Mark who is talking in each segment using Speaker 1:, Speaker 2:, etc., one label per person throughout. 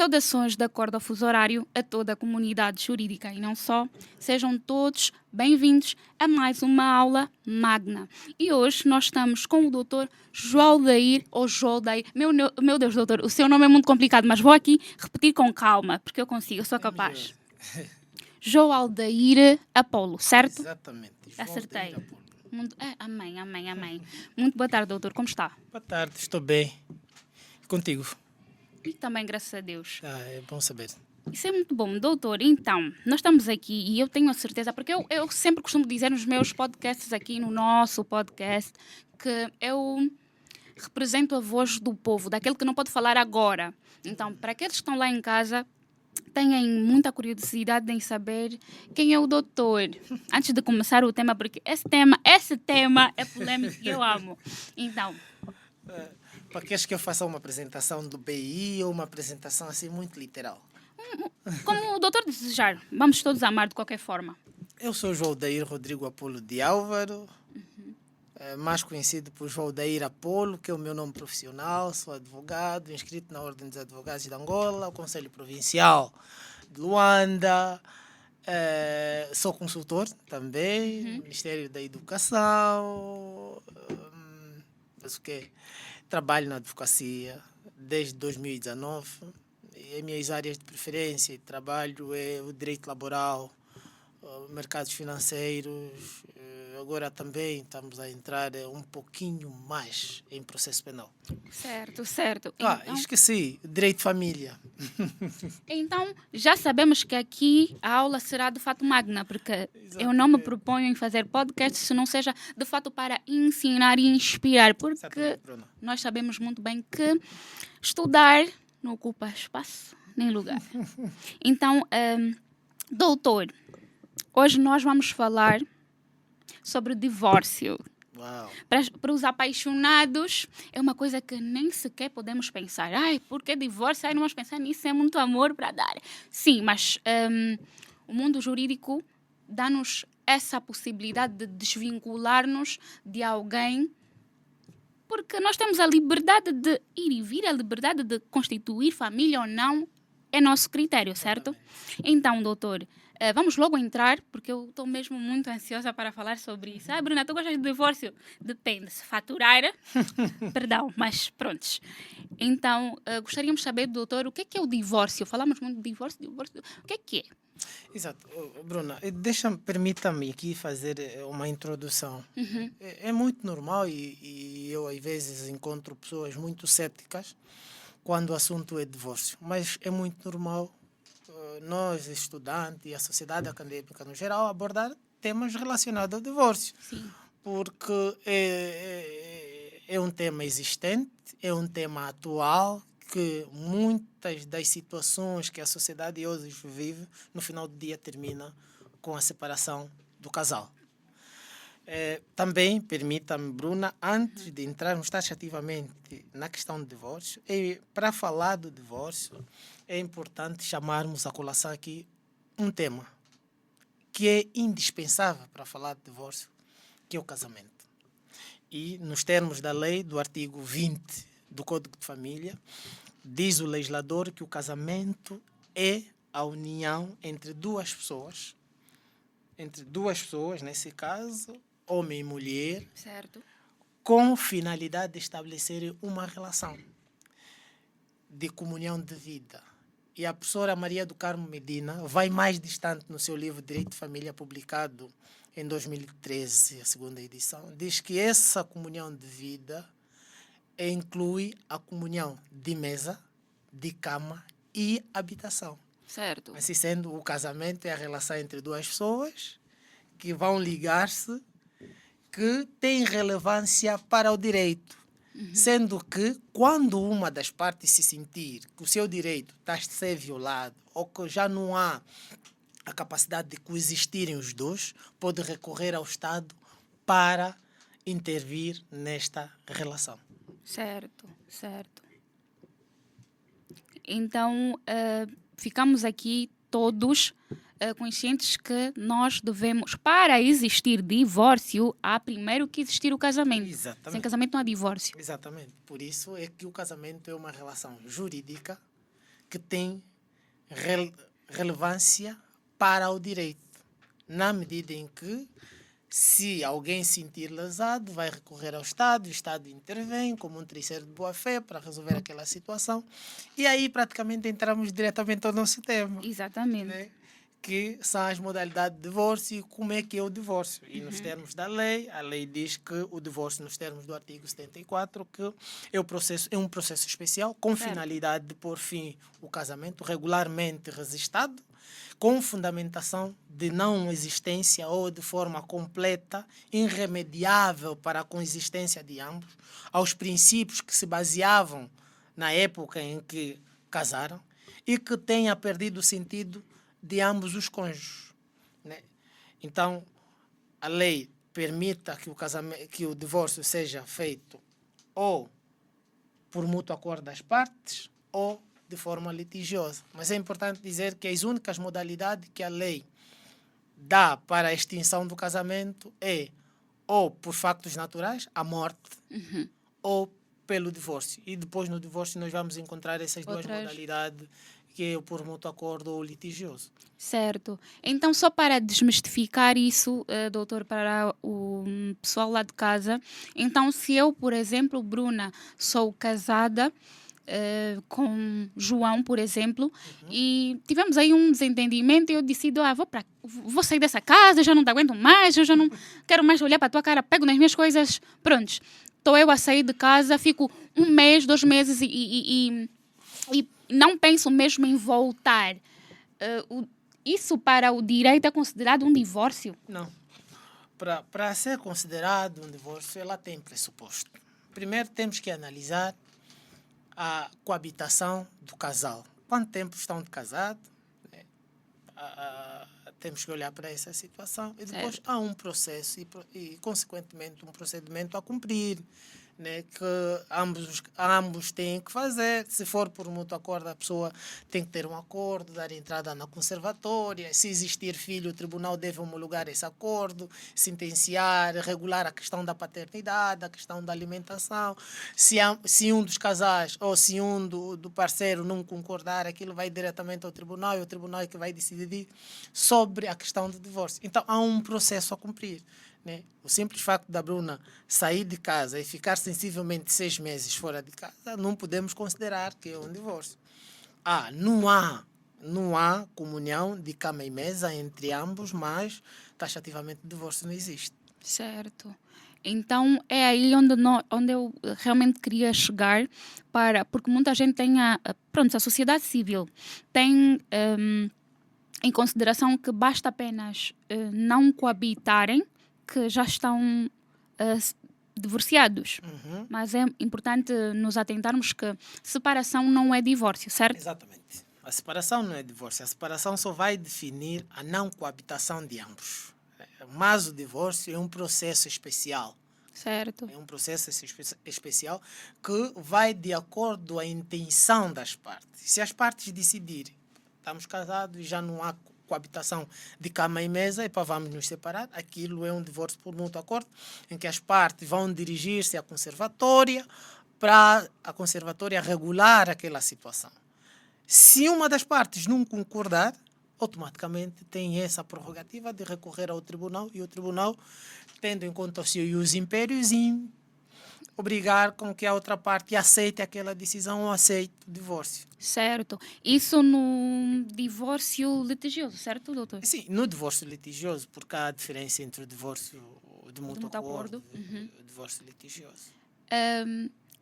Speaker 1: Saudações de acordo ao fuso horário a toda a comunidade jurídica e não só. Sejam todos bem-vindos a mais uma aula magna. E hoje nós estamos com o doutor Joaldair, ou Joaldair. Meu Deus, doutor, o seu nome é muito complicado, mas vou aqui repetir com calma, porque eu consigo, eu sou capaz. Joaldair Apolo, certo?
Speaker 2: Exatamente.
Speaker 1: Acertei. Amém. Muito boa tarde, doutor. Como está?
Speaker 2: Boa tarde, estou bem. E contigo?
Speaker 1: E também, graças a Deus.
Speaker 2: É bom saber.
Speaker 1: Isso é muito bom, doutor. Então, nós estamos aqui e eu tenho a certeza, porque eu sempre costumo dizer nos meus podcasts aqui, no nosso podcast, que eu represento a voz do povo, daquele que não pode falar agora. Então, para aqueles que estão lá em casa, tenham muita curiosidade em saber quem é o doutor. Antes de começar o tema, porque esse tema é polêmico e eu amo. Então...
Speaker 2: Para queres que eu faça uma apresentação do BI ou uma apresentação assim muito literal?
Speaker 1: Como o doutor desejar. Vamos todos amar de qualquer forma.
Speaker 2: Eu sou Joaldair Rodrigo Apolo de Álvaro, mais conhecido por Joaldair Apolo, que é o meu nome profissional. Sou advogado, inscrito na Ordem dos Advogados de Angola, o Conselho Provincial de Luanda. Sou consultor também, Ministério da Educação. Mas o quê? Trabalho na advocacia desde 2019. E as minhas áreas de preferência de trabalho é o direito laboral, mercados financeiros. Agora também estamos a entrar um pouquinho mais em processo penal.
Speaker 1: Certo.
Speaker 2: Então, esqueci, direito de família.
Speaker 1: Então, já sabemos que aqui a aula será de fato magna, porque eu não me proponho em fazer podcast se não seja de fato para ensinar e inspirar, porque nós sabemos muito bem que estudar não ocupa espaço nem lugar. Então, doutor, hoje nós vamos falar sobre divórcio.
Speaker 2: Uau.
Speaker 1: Para os apaixonados, é uma coisa que nem sequer podemos pensar. Por que divórcio? Não vamos pensar nisso, é muito amor para dar. Sim, mas o mundo jurídico dá-nos essa possibilidade de desvincular-nos de alguém, porque nós temos a liberdade de ir e vir, a liberdade de constituir família ou não, é nosso critério, certo? Então, doutor, vamos logo entrar, porque eu estou mesmo muito ansiosa para falar sobre isso. Bruna, tu gostas de divórcio? Depende, se faturar, perdão, mas prontos. Então, gostaríamos de saber, doutor, o que é o divórcio? Falamos muito de divórcio, o que é?
Speaker 2: Exato. Bruna, permita-me aqui fazer uma introdução. É muito normal e eu às vezes encontro pessoas muito céticas quando o assunto é divórcio, mas é muito normal nós, estudantes e a sociedade acadêmica no geral, abordar temas relacionados ao divórcio.
Speaker 1: Sim.
Speaker 2: Porque é um tema existente, é um tema atual, que muitas das situações que a sociedade hoje vive, no final do dia termina com a separação do casal. Também, permita-me, Bruna, antes de entrarmos taxativamente na questão do divórcio, para falar do divórcio, é importante chamarmos a colação aqui um tema que é indispensável para falar de divórcio, que é o casamento. E, nos termos da lei, do artigo 20 do Código de Família, diz o legislador que o casamento é a união entre duas pessoas, nesse caso, homem e mulher,
Speaker 1: certo,
Speaker 2: com finalidade de estabelecer uma relação de comunhão de vida. E a professora Maria do Carmo Medina vai mais distante no seu livro Direito de Família, publicado em 2013, a segunda edição, diz que essa comunhão de vida inclui a comunhão de mesa, de cama e habitação.
Speaker 1: Certo.
Speaker 2: Assim sendo, o casamento é a relação entre duas pessoas que vão ligar-se, que tem relevância para o direito. Sendo que, quando uma das partes se sentir que o seu direito está a ser violado ou que já não há a capacidade de coexistirem os dois, pode recorrer ao Estado para intervir nesta relação.
Speaker 1: Certo. Então, ficamos aqui todos conscientes que nós devemos, para existir divórcio, há primeiro que existir o casamento.
Speaker 2: Exatamente.
Speaker 1: Sem casamento não há divórcio.
Speaker 2: Exatamente. Por isso é que o casamento é uma relação jurídica que tem relevância para o direito, na medida em que, se alguém se sentir lesado, vai recorrer ao Estado, o Estado intervém como um terceiro de boa-fé para resolver aquela situação, e aí praticamente entramos diretamente ao nosso tema.
Speaker 1: Exatamente.
Speaker 2: Né? Que são as modalidades de divórcio e como é que é o divórcio. E nos termos da lei, a lei diz que o divórcio, nos termos do artigo 74, que é um processo especial com finalidade de pôr fim ao casamento regularmente registrado, com fundamentação de não existência ou de forma completa, irremediável para a coexistência de ambos, aos princípios que se baseavam na época em que casaram e que tenha perdido o sentido de ambos os cônjuges. Né? Então, a lei permita que o divórcio seja feito ou por mútuo acordo das partes ou de forma litigiosa. Mas é importante dizer que as únicas modalidades que a lei dá para a extinção do casamento é ou por factos naturais, a morte, ou pelo divórcio. E depois no divórcio nós vamos encontrar essas duas modalidades, que é o por mútuo acordo ou litigioso.
Speaker 1: Certo. Então, só para desmistificar isso, doutor, para o pessoal lá de casa, então, se eu, por exemplo, Bruna, sou casada com João, por exemplo, e tivemos aí um desentendimento e eu decido, vou sair dessa casa, já não te aguento mais, eu já não quero mais olhar para a tua cara, pego nas minhas coisas, prontos. Estou eu a sair de casa, fico 1 mês, 2 meses e não penso mesmo em voltar. Isso para o direito é considerado um divórcio?
Speaker 2: Não. Para ser considerado um divórcio, ela tem pressuposto. Primeiro temos que analisar a coabitação do casal. Quanto tempo estão de casado? Né? Temos que olhar para essa situação. E depois há um processo e, consequentemente, um procedimento a cumprir, né, que ambos têm que fazer. Se for por mútuo acordo, a pessoa tem que ter um acordo, dar entrada na conservatória. Se existir filho, o tribunal deve homologar esse acordo, sentenciar, regular a questão da paternidade, a questão da alimentação. Se um dos casais ou se um do parceiro não concordar, aquilo vai diretamente ao tribunal e o tribunal é que vai decidir sobre a questão do divórcio. Então, há um processo a cumprir. Né? O simples facto da Bruna sair de casa e ficar sensivelmente 6 meses fora de casa, não podemos considerar que é um divórcio. Não há comunhão de cama e mesa entre ambos, mas taxativamente o divórcio não existe.
Speaker 1: Certo. Então é aí onde eu realmente queria chegar, porque muita gente tem a sociedade civil tem em consideração que basta apenas não coabitarem que já estão divorciados. Mas é importante nos atentarmos que separação não é divórcio, certo?
Speaker 2: Exatamente. A separação não é divórcio. A separação só vai definir a não coabitação de ambos. Mas o divórcio é um processo especial.
Speaker 1: Certo.
Speaker 2: É um processo especial que vai de acordo com a intenção das partes. Se as partes decidirem, estamos casados e já não há coabitação de cama e mesa, vamos nos separar, aquilo é um divórcio por mútuo acordo, em que as partes vão dirigir-se à conservatória para a conservatória regular aquela situação. Se uma das partes não concordar, automaticamente tem essa prerrogativa de recorrer ao tribunal e o tribunal, tendo em conta os seus impérios, obrigar com que a outra parte aceite aquela decisão ou aceite o divórcio.
Speaker 1: Certo. Isso no divórcio litigioso, certo, doutor?
Speaker 2: Sim, no divórcio litigioso, porque há a diferença entre o divórcio de mútuo acordo e o divórcio litigioso.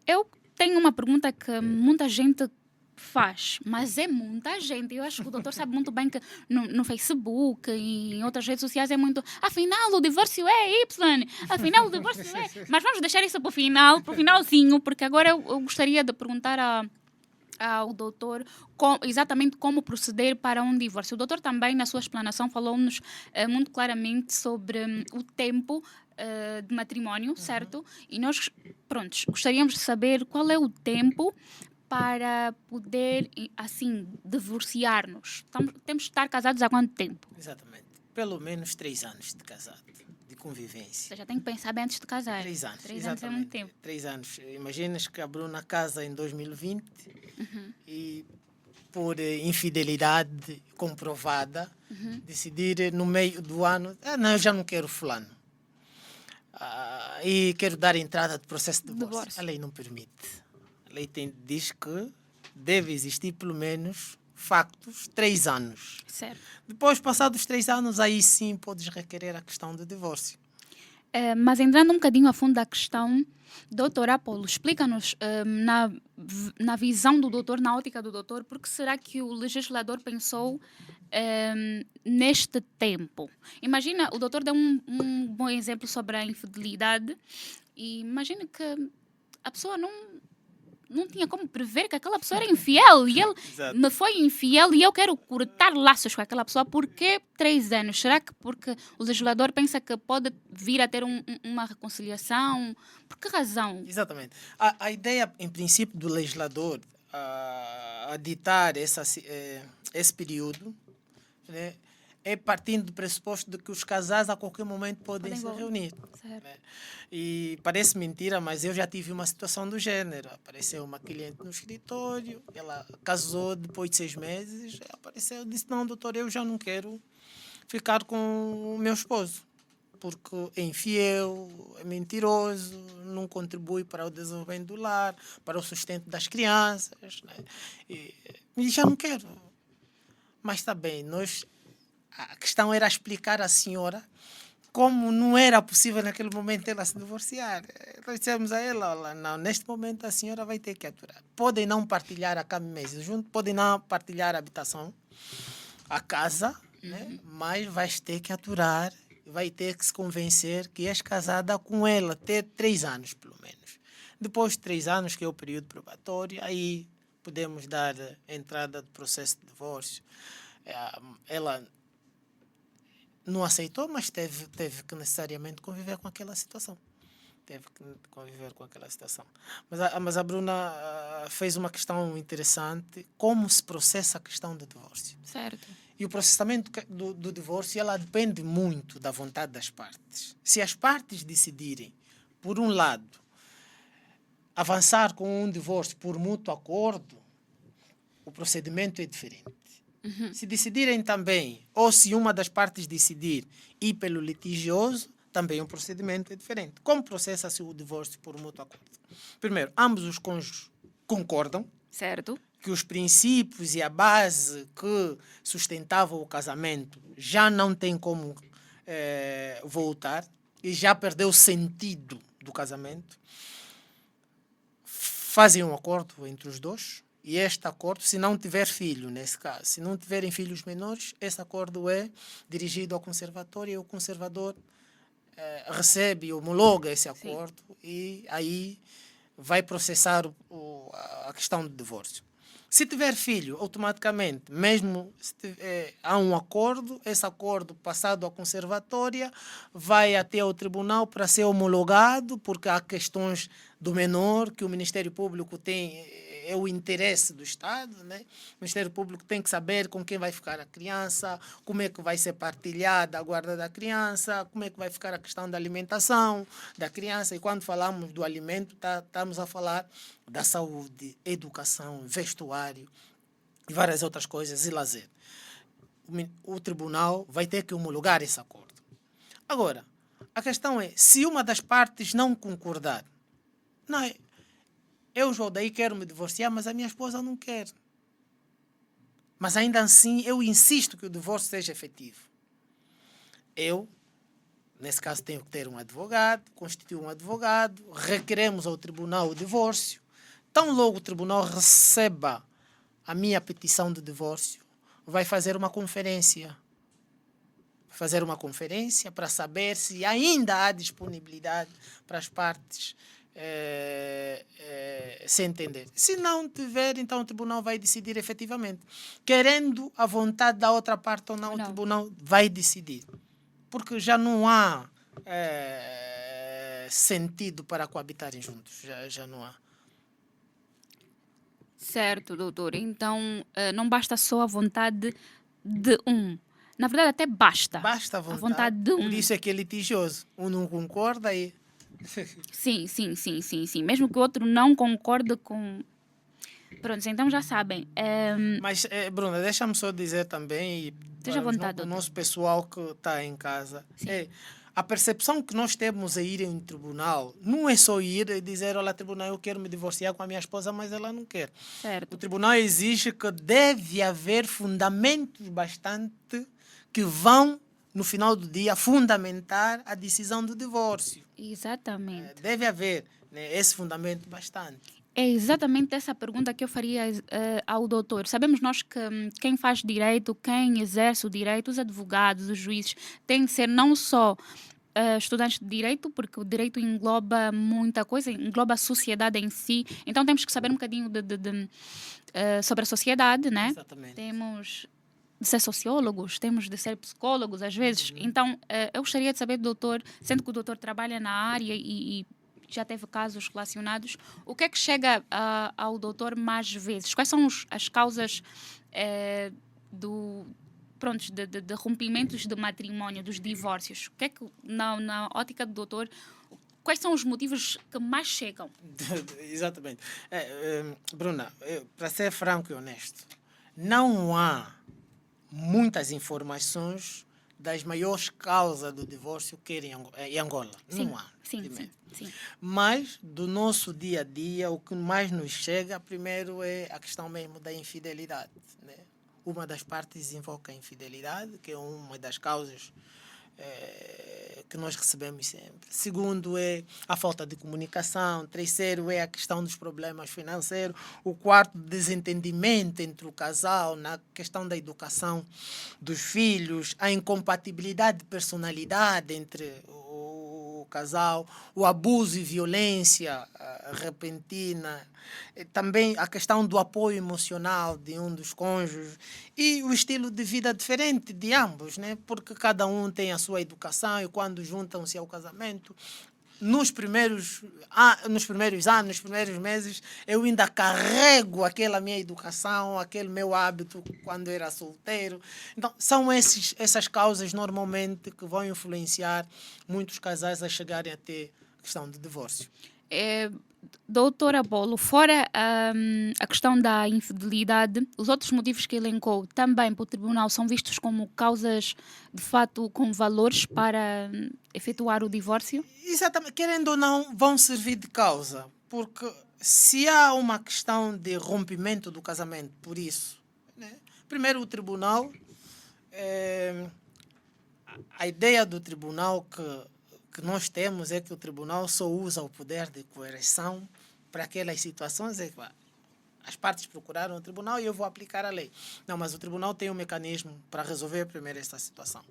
Speaker 1: Eu tenho uma pergunta que muita gente faz, mas é muita gente. Eu acho que o doutor sabe muito bem que no Facebook e em outras redes sociais é muito. Afinal, o divórcio é Y. Afinal, o divórcio é. Mas vamos deixar isso para o final, para o finalzinho, porque agora eu gostaria de perguntar ao doutor exatamente como proceder para um divórcio. O doutor também, na sua explanação, falou-nos muito claramente sobre o tempo de matrimónio, certo? E nós, gostaríamos de saber qual é o tempo para poder, assim, divorciar-nos. Temos de estar casados há quanto tempo?
Speaker 2: Exatamente. Pelo menos 3 anos de casado, de convivência.
Speaker 1: Você já tem que pensar bem antes de casar.
Speaker 2: 3 anos.
Speaker 1: 3 anos é muito tempo.
Speaker 2: 3 anos. Imaginas que a Bruna casa em 2020 e por infidelidade comprovada, decidir no meio do ano, não, eu já não quero fulano. E quero dar entrada de processo de divórcio. A lei não permite. A lei diz que deve existir pelo menos factos 3 anos.
Speaker 1: Certo.
Speaker 2: Depois, passados 3 anos, aí sim podes requerer a questão do divórcio.
Speaker 1: Mas entrando um bocadinho a fundo da questão, doutor Apolo, explica-nos na visão do doutor, na ótica do doutor, por que será que o legislador pensou neste tempo? Imagina, o doutor deu um bom exemplo sobre a infidelidade e imagina que a pessoa não tinha como prever que aquela pessoa era infiel e ele me foi infiel e eu quero cortar laços com aquela pessoa. Por que 3 anos? Será que porque o legislador pensa que pode vir a ter uma reconciliação? Por que razão?
Speaker 2: Exatamente. A ideia, em princípio, do legislador a ditar esse período, né, é partindo do pressuposto de que os casais a qualquer momento podem se reunir. Né? E parece mentira, mas eu já tive uma situação do gênero. Apareceu uma cliente no escritório, ela casou depois de 6 meses, apareceu, disse, não, doutor, eu já não quero ficar com o meu esposo, porque é infiel, é mentiroso, não contribui para o desenvolvimento do lar, para o sustento das crianças. Né? E já não quero. Mas está bem, a questão era explicar à senhora como não era possível naquele momento ela se divorciar. Nós dissemos a ela, olha, não, neste momento a senhora vai ter que aturar. Podem não partilhar a cama e mesa junto, podem não partilhar a habitação, a casa, né? Mas vais ter que aturar, vai ter que se convencer que és casada com ela, até 3 anos pelo menos. Depois de 3 anos, que é o período probatório, aí podemos dar entrada do processo de divórcio. Ela não aceitou, mas teve que necessariamente conviver com aquela situação. Mas a Bruna fez uma questão interessante, como se processa a questão do divórcio.
Speaker 1: Certo.
Speaker 2: E o processamento do divórcio, ela depende muito da vontade das partes. Se as partes decidirem, por um lado, avançar com um divórcio por mútuo acordo, o procedimento é diferente. Se decidirem também, ou se uma das partes decidir ir pelo litigioso, também o procedimento é diferente. Como processa-se o divórcio por mútuo acordo? Primeiro, ambos os cônjuges concordam,
Speaker 1: certo,
Speaker 2: que os princípios e a base que sustentavam o casamento já não tem como voltar e já perdeu o sentido do casamento. Fazem um acordo entre os dois. E este acordo, se não tiver filho, nesse caso, se não tiverem filhos menores, esse acordo é dirigido ao conservatório e o conservador recebe e homologa esse acordo. Sim. E aí vai processar a questão do divórcio. Se tiver filho, automaticamente, mesmo se há um acordo, esse acordo passado à conservatória vai até ao tribunal para ser homologado, porque há questões do menor que o Ministério Público tem, é o interesse do Estado, né? O Ministério Público tem que saber com quem vai ficar a criança, como é que vai ser partilhada a guarda da criança, como é que vai ficar a questão da alimentação da criança. E quando falamos do alimento, estamos a falar da saúde, educação, vestuário e várias outras coisas, e lazer. O tribunal vai ter que homologar esse acordo. Agora, a questão é, se uma das partes não concordar, não é... Eu, João, daí quero me divorciar, mas a minha esposa não quer. Mas ainda assim, eu insisto que o divórcio seja efetivo. Eu, nesse caso, tenho que ter um advogado, constituir um advogado, requeremos ao tribunal o divórcio. Tão logo o tribunal receba a minha petição de divórcio, vai fazer uma conferência. Fazer uma conferência para saber se ainda há disponibilidade para as partes se entender. Se não tiver, então o tribunal vai decidir efetivamente. Querendo a vontade da outra parte ou não, o tribunal vai decidir. Porque já não há sentido para coabitarem juntos. Já não há.
Speaker 1: Certo, doutor. Então, não basta só a vontade de um. Na verdade, até basta.
Speaker 2: Basta a vontade
Speaker 1: de um.
Speaker 2: Por isso é que é litigioso. Um não concorda e...
Speaker 1: Sim. Mesmo que o outro não concorde com Pronto, então já sabem.
Speaker 2: Mas, Bruna, deixa-me só dizer também, e
Speaker 1: Esteja à
Speaker 2: para
Speaker 1: vontade,
Speaker 2: o
Speaker 1: doutor.
Speaker 2: nosso pessoal que está em casa,
Speaker 1: Sim,
Speaker 2: a percepção que nós temos a ir em um tribunal não é só ir e dizer, olha, tribunal, eu quero me divorciar com a minha esposa, mas ela não quer. O
Speaker 1: certo.
Speaker 2: tribunal exige que deve haver fundamentos bastante que vão, no final do dia, fundamentar a decisão do divórcio.
Speaker 1: Exatamente.
Speaker 2: Deve haver, né, esse fundamento bastante.
Speaker 1: É exatamente essa pergunta que eu faria ao doutor. Sabemos nós que quem faz direito, quem exerce o direito, os advogados, os juízes, têm de ser não só estudantes de direito, porque o direito engloba muita coisa, engloba a sociedade em si. Então temos que saber um bocadinho sobre a sociedade, né?
Speaker 2: Exatamente.
Speaker 1: Temos de ser sociólogos, temos de ser psicólogos às vezes. Então eu gostaria de saber do doutor, sendo que o doutor trabalha na área e já teve casos relacionados, o que é que chega ao doutor mais vezes? Quais são as causas do prontos, de rompimentos de matrimónio, dos divórcios? O que é que, na ótica do doutor, quais são os motivos que mais chegam?
Speaker 2: Exatamente. Bruna, para ser franco e honesto, não há muitas informações das maiores causas do divórcio que em Angola.
Speaker 1: Sim,
Speaker 2: Não há.
Speaker 1: sim,
Speaker 2: Primeiro.
Speaker 1: sim.
Speaker 2: Mas, do nosso dia a dia, o que mais nos chega, primeiro, é a questão mesmo da infidelidade. Né? Uma das partes invoca a infidelidade, que é uma das causas que nós recebemos sempre. Segundo é a falta de comunicação. Terceiro é a questão dos problemas financeiros. O quarto, desentendimento entre o casal na questão da educação dos filhos, a incompatibilidade de personalidade entre o casal, o abuso e violência repentina, também a questão do apoio emocional de um dos cônjuges e o estilo de vida diferente de ambos, né? Porque cada um tem a sua educação e quando juntam-se ao casamento, nos primeiros anos, nos primeiros meses, eu ainda carrego aquela minha educação, aquele meu hábito quando era solteiro. Então, são essas causas normalmente que vão influenciar muitos casais a chegarem a ter a questão de divórcio.
Speaker 1: Doutora Bolo, fora a questão da infidelidade, os outros motivos que elencou também para o tribunal são vistos como causas, de fato, com valores para efetuar o divórcio?
Speaker 2: Exatamente, querendo ou não, vão servir de causa, porque se há uma questão de rompimento do casamento, por isso, né? Primeiro o tribunal, a ideia do tribunal que nós temos é que o tribunal só usa o poder de coerção para aquelas situações em que as partes procuraram o tribunal e eu vou aplicar a lei. Não, mas o tribunal tem um mecanismo para resolver primeiro esta situação.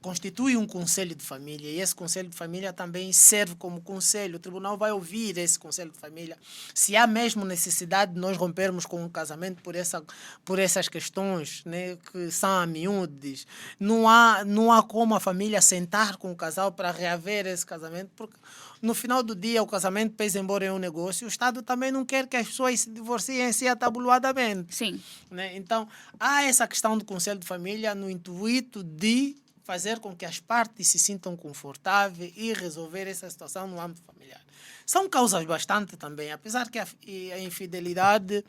Speaker 2: Constitui um conselho de família e esse conselho de família também serve como conselho. O tribunal vai ouvir esse conselho de família. Se há mesmo necessidade de nós rompermos com o casamento por essas questões, né, que são a miúdes, não há como a família sentar com o casal para reaver esse casamento, porque no final do dia o casamento, pese embora é um negócio, o Estado também não quer que as pessoas se divorciem assim atabuladamente.
Speaker 1: Sim.
Speaker 2: Né? Então, há essa questão do conselho de família no intuito de fazer com que as partes se sintam confortáveis e resolver essa situação no âmbito familiar. São causas bastante também, apesar que a infidelidade,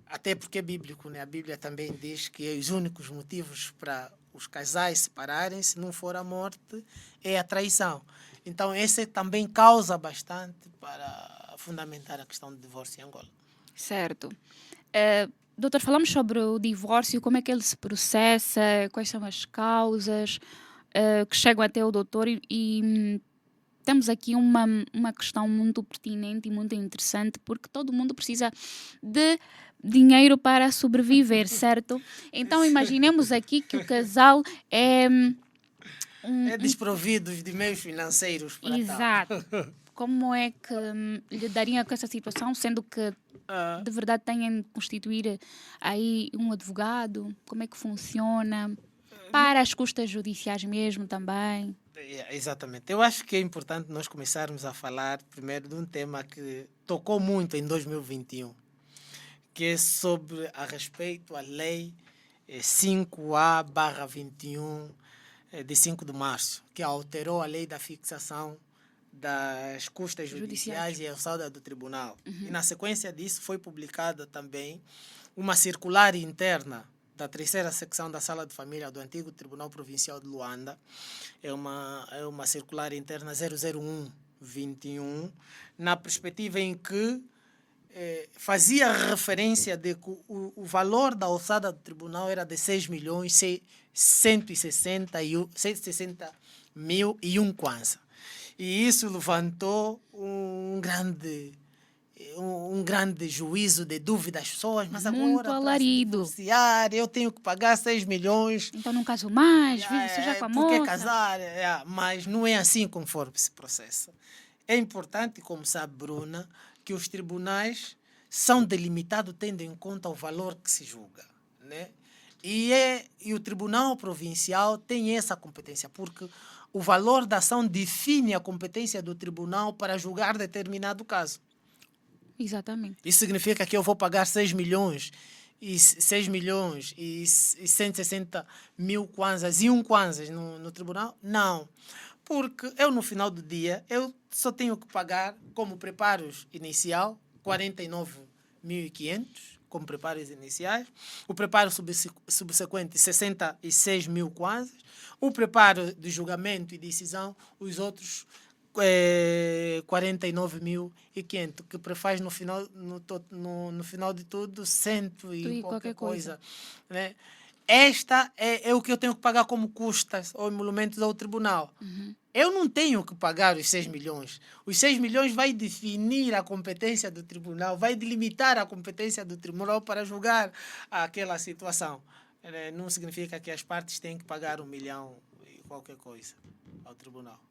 Speaker 2: até porque é bíblico, né? A Bíblia também diz que os únicos motivos para os casais separarem-se, se não for a morte, é a traição. Então, esse também causa bastante para fundamentar a questão do divórcio em Angola.
Speaker 1: Certo. Doutor, falamos sobre o divórcio, como é que ele se processa, quais são as causas que chegam até o doutor e temos aqui uma questão muito pertinente e muito interessante, porque todo mundo precisa de dinheiro para sobreviver, certo? Então imaginemos aqui que o casal é
Speaker 2: É desprovido de meios financeiros para
Speaker 1: exato.
Speaker 2: tal.
Speaker 1: Como é que lidariam com essa situação, sendo que de verdade têm de constituir aí um advogado? Como é que funciona? Para as custas judiciais mesmo também.
Speaker 2: Exatamente. Eu acho que é importante nós começarmos a falar primeiro de um tema que tocou muito em 2021, que é sobre a respeito à lei 5A/21 de 5 de março, que alterou a lei da fixação das custas judiciais e alçada do tribunal. E na sequência disso foi publicada também uma circular interna da terceira secção da Sala de Família do antigo Tribunal Provincial de Luanda. É uma circular interna 001/21, na perspectiva em que fazia referência de que o valor da alçada do tribunal era de 6.160.001 kwanza. E isso levantou um grande juízo de dúvida às pessoas, mas
Speaker 1: Muito
Speaker 2: agora para se
Speaker 1: alarido.
Speaker 2: divorciar eu tenho que pagar 6 milhões.
Speaker 1: Então não caso mais, vivo seja com a
Speaker 2: Por que
Speaker 1: moça.
Speaker 2: casar? Mas não é assim conforme se processa. É importante, como sabe Bruna, que os tribunais são delimitados tendo em conta o valor que se julga, né? E o Tribunal Provincial tem essa competência, porque o valor da ação define a competência do tribunal para julgar determinado caso.
Speaker 1: Exatamente.
Speaker 2: Isso significa que eu vou pagar 6 milhões e 160 mil kwanzas e kwanzas no tribunal? Não. Porque eu, no final do dia, eu só tenho que pagar como preparos inicial 49.500 como preparos iniciais, o preparo subsequente 66 mil kwanzas, o preparo de julgamento e decisão, os outros 49.500, que prefaz no final de tudo cento e qualquer coisa. Né? Esta é o que eu tenho que pagar como custas ou emolumentos ao tribunal. Eu não tenho que pagar os 6 milhões. Os 6 milhões vai definir a competência do tribunal, vai delimitar a competência do tribunal para julgar aquela situação. Não significa que as partes têm que pagar 1 milhão e qualquer coisa ao tribunal.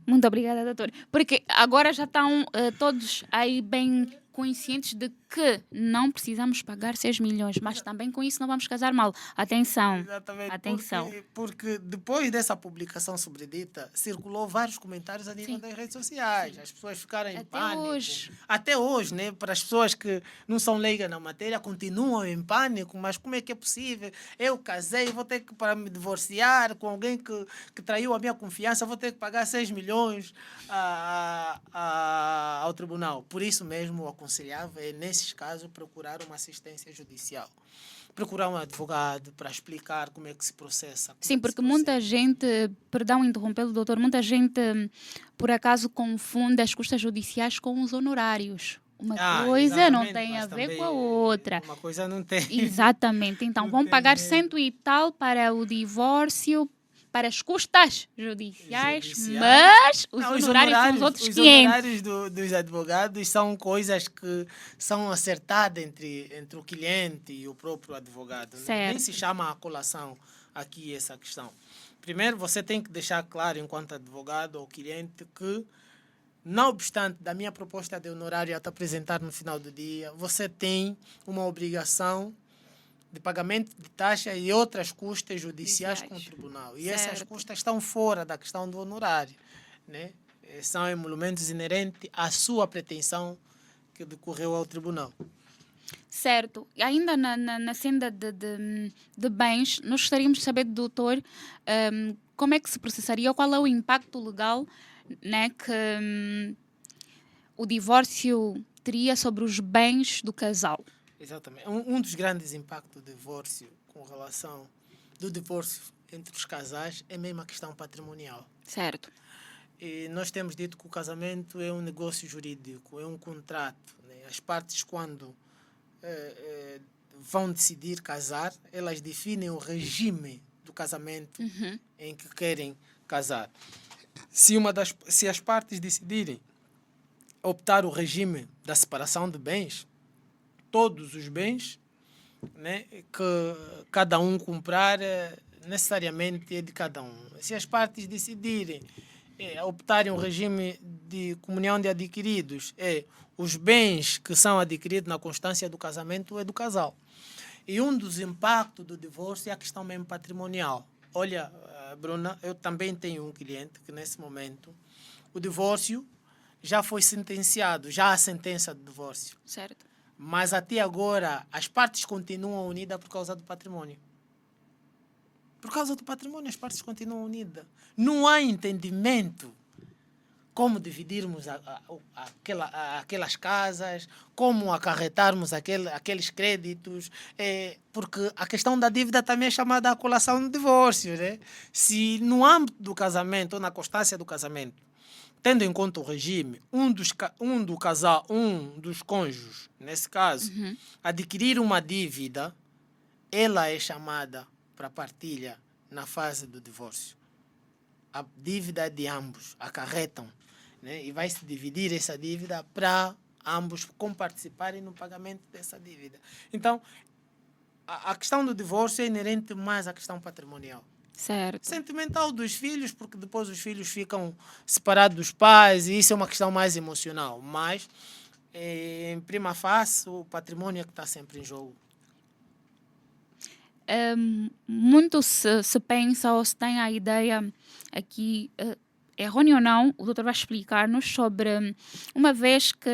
Speaker 1: Muito obrigada, doutor. Porque agora já estão todos aí bem conscientes de que não precisamos pagar 6 milhões, mas também com isso não vamos casar mal. Atenção.
Speaker 2: Exatamente.
Speaker 1: Atenção.
Speaker 2: Porque depois dessa publicação sobredita, circulou vários comentários a nível das redes sociais. As pessoas ficaram em pânico. Até hoje, né? Para as pessoas que não são leigas na matéria, continuam em pânico. Mas como é que é possível? Eu casei, vou ter que, para me divorciar com alguém que traiu a minha confiança, vou ter que pagar 6 milhões ao tribunal. Por isso mesmo, o aconselhável é, nesses casos, procurar uma assistência judicial. Procurar um advogado para explicar como é que se processa.
Speaker 1: Sim, porque muita gente, perdão interrompê-lo, doutor, muita gente, por acaso, confunde as custas judiciais com os honorários. Uma coisa não tem a ver com a outra.
Speaker 2: Uma coisa não tem.
Speaker 1: Exatamente. Então, vão pagar 100 e tal para o divórcio, para as custas judiciais, mas os honorários são os outros 500.
Speaker 2: Os honorários dos advogados são coisas que são acertadas entre o cliente e o próprio advogado.
Speaker 1: Certo.
Speaker 2: Nem se chama a colação aqui essa questão. Primeiro, você tem que deixar claro, enquanto advogado ou cliente, que, não obstante da minha proposta de honorário a te apresentar no final do dia, você tem uma obrigação de pagamento de taxa e outras custas judiciais com o tribunal. E essas custas estão fora da questão do honorário, né? São emolumentos inerentes à sua pretensão que decorreu ao tribunal.
Speaker 1: Certo. E ainda na senda de bens, nós gostaríamos de saber do doutor como é que se processaria, qual é o impacto legal, né, que o divórcio teria sobre os bens do casal.
Speaker 2: Exatamente. Um dos grandes impactos do divórcio com relação do divórcio entre os casais é mesmo a questão patrimonial.
Speaker 1: Certo.
Speaker 2: E nós temos dito que o casamento é um negócio jurídico, é um contrato. Né? As partes, quando vão decidir casar, elas definem o regime do casamento em que querem casar. Se as partes decidirem optar o regime da separação de bens, todos os bens, né, que cada um comprar necessariamente é de cada um. Se as partes decidirem optarem o regime de comunhão de adquiridos, os bens que são adquiridos na constância do casamento é do casal. E um dos impactos do divórcio é a questão mesmo patrimonial. Olha, Bruna, eu também tenho um cliente que nesse momento o divórcio já foi sentenciado, já há sentença de divórcio.
Speaker 1: Certo.
Speaker 2: Mas até agora as partes continuam unidas por causa do patrimônio. Por causa do patrimônio as partes continuam unidas. Não há entendimento como dividirmos aquelas casas, como acarretarmos aqueles créditos, porque a questão da dívida também é chamada a colação do divórcio, né? Se no âmbito do casamento, ou na constância do casamento, tendo em conta o regime, um dos cônjuges, nesse caso, adquirir uma dívida, ela é chamada para partilha na fase do divórcio. A dívida de ambos acarretam, né? E vai se dividir essa dívida para ambos comparticiparem no pagamento dessa dívida. Então, a questão do divórcio é inerente mais à questão patrimonial.
Speaker 1: Certo.
Speaker 2: Sentimental dos filhos, porque depois os filhos ficam separados dos pais e isso é uma questão mais emocional. Mas, em prima facie, o patrimônio é que está sempre em jogo.
Speaker 1: Muito se pensa ou se tem a ideia aqui, errôneo ou não, o doutor vai explicar-nos sobre, uma vez que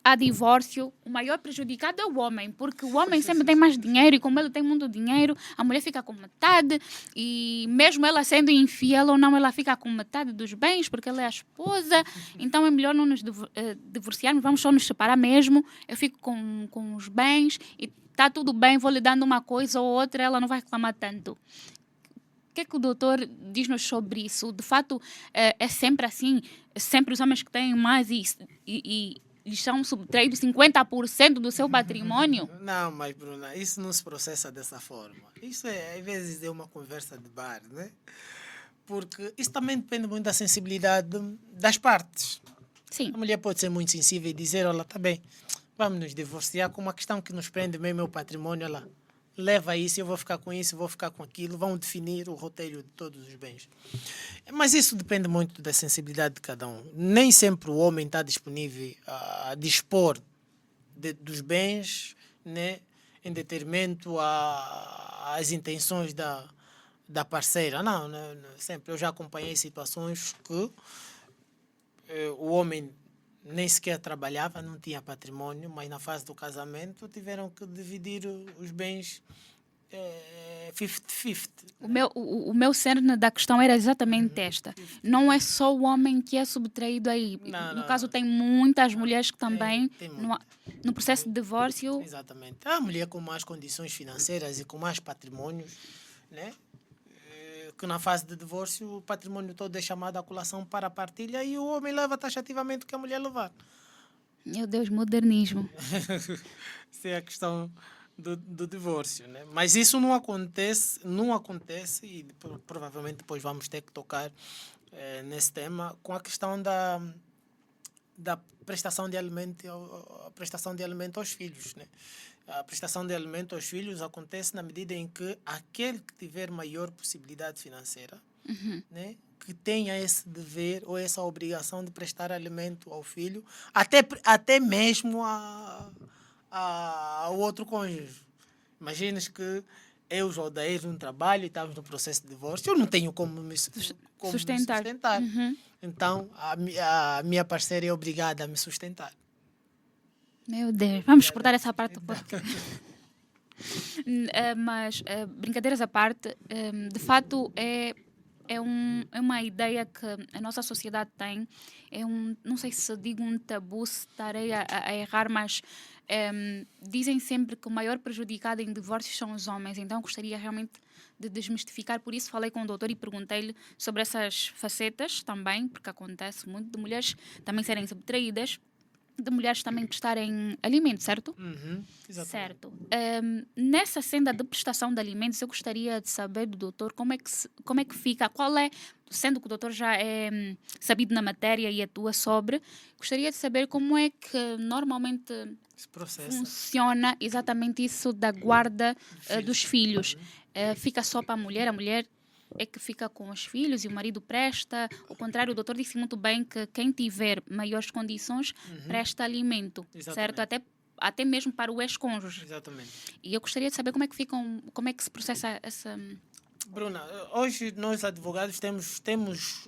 Speaker 1: há divórcio, o maior prejudicado é o homem, porque o homem sempre tem mais dinheiro e como ele tem muito dinheiro, a mulher fica com metade e mesmo ela sendo infiel ou não, ela fica com metade dos bens porque ela é a esposa, então é melhor não nos divorciarmos, vamos só nos separar mesmo, eu fico com os bens e está tudo bem, vou lhe dando uma coisa ou outra, ela não vai reclamar tanto. O que é que o doutor diz-nos sobre isso? De fato, é sempre assim, sempre os homens que têm mais e lhes são subtraídos 50% do seu patrimônio?
Speaker 2: Não, mas Bruna, isso não se processa dessa forma. Isso às vezes é uma conversa de bar, né? Porque isso também depende muito da sensibilidade das partes.
Speaker 1: Sim.
Speaker 2: A mulher pode ser muito sensível e dizer, olha, tá bem, vamos nos divorciar com uma questão que nos prende mesmo meu patrimônio, ela leva isso, eu vou ficar com isso, eu vou ficar com aquilo, vão definir o roteiro de todos os bens. Mas isso depende muito da sensibilidade de cada um. Nem sempre o homem está disponível a dispor dos bens, né, em detrimento às intenções da parceira. Não, sempre. Eu já acompanhei situações que o homem nem sequer trabalhava, não tinha patrimônio, mas na fase do casamento tiveram que dividir os bens 50-50.
Speaker 1: O meu cerne da questão era exatamente esta. Não é só o homem que é subtraído aí. No caso, tem muitas mulheres que também,
Speaker 2: tem
Speaker 1: no processo de divórcio...
Speaker 2: Exatamente. A mulher com mais condições financeiras e com mais patrimônios, né? Que na fase de divórcio o patrimônio todo é chamado a colação para a partilha e o homem leva taxativamente o que a mulher levar.
Speaker 1: Meu Deus, modernismo.
Speaker 2: Essa é a questão do divórcio, né? Mas isso não acontece e provavelmente depois vamos ter que tocar nesse tema com a questão da prestação de alimento, a prestação de alimento aos filhos, né? A prestação de alimento aos filhos acontece na medida em que aquele que tiver maior possibilidade financeira, né, que tenha esse dever ou essa obrigação de prestar alimento ao filho, até mesmo ao outro cônjuge. Imagines que eu, Jodair, no trabalho e estamos no processo de divórcio, eu não tenho como me sustentar. Então, a minha parceira é obrigada a me sustentar.
Speaker 1: Meu Deus, vamos cortar essa parte do podcast. Mas, brincadeiras à parte, de fato é uma ideia que a nossa sociedade tem. Não sei se digo um tabu, se estarei a errar, mas dizem sempre que o maior prejudicado em divórcios são os homens. Então, gostaria realmente de desmistificar. Por isso, falei com o doutor e perguntei-lhe sobre essas facetas também, porque acontece muito de mulheres também serem subtraídas, de mulheres também prestarem alimentos, certo?
Speaker 2: Exatamente.
Speaker 1: Certo. Nessa senda de prestação de alimentos, eu gostaria de saber do doutor como é que fica, sendo que o doutor já é sabido na matéria e atua sobre, gostaria de saber como é que normalmente funciona exatamente isso da guarda dos filhos. Fica só para a mulher é que fica com os filhos e o marido presta. Ao contrário, o doutor disse muito bem que quem tiver maiores condições presta alimento, certo? Até mesmo para o ex-cônjuge.
Speaker 2: Exatamente.
Speaker 1: E eu gostaria de saber como é que se processa essa...
Speaker 2: Bruna, hoje nós advogados temos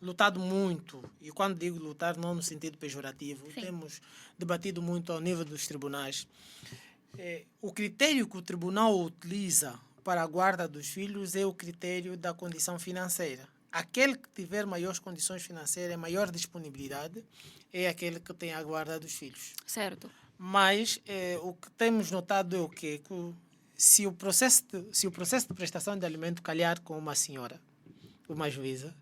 Speaker 2: lutado muito, e quando digo lutar não no sentido pejorativo,
Speaker 1: Sim.
Speaker 2: Temos debatido muito ao nível dos tribunais. O critério que o tribunal utiliza para a guarda dos filhos é o critério da condição financeira. aquele que tiver maiores condições financeiras, maior disponibilidade, é aquele que tem a guarda dos filhos.
Speaker 1: Certo.
Speaker 2: Mas o que temos notado é o quê? Que se o processo de prestação de alimento calhar com uma senhora, uma juíza,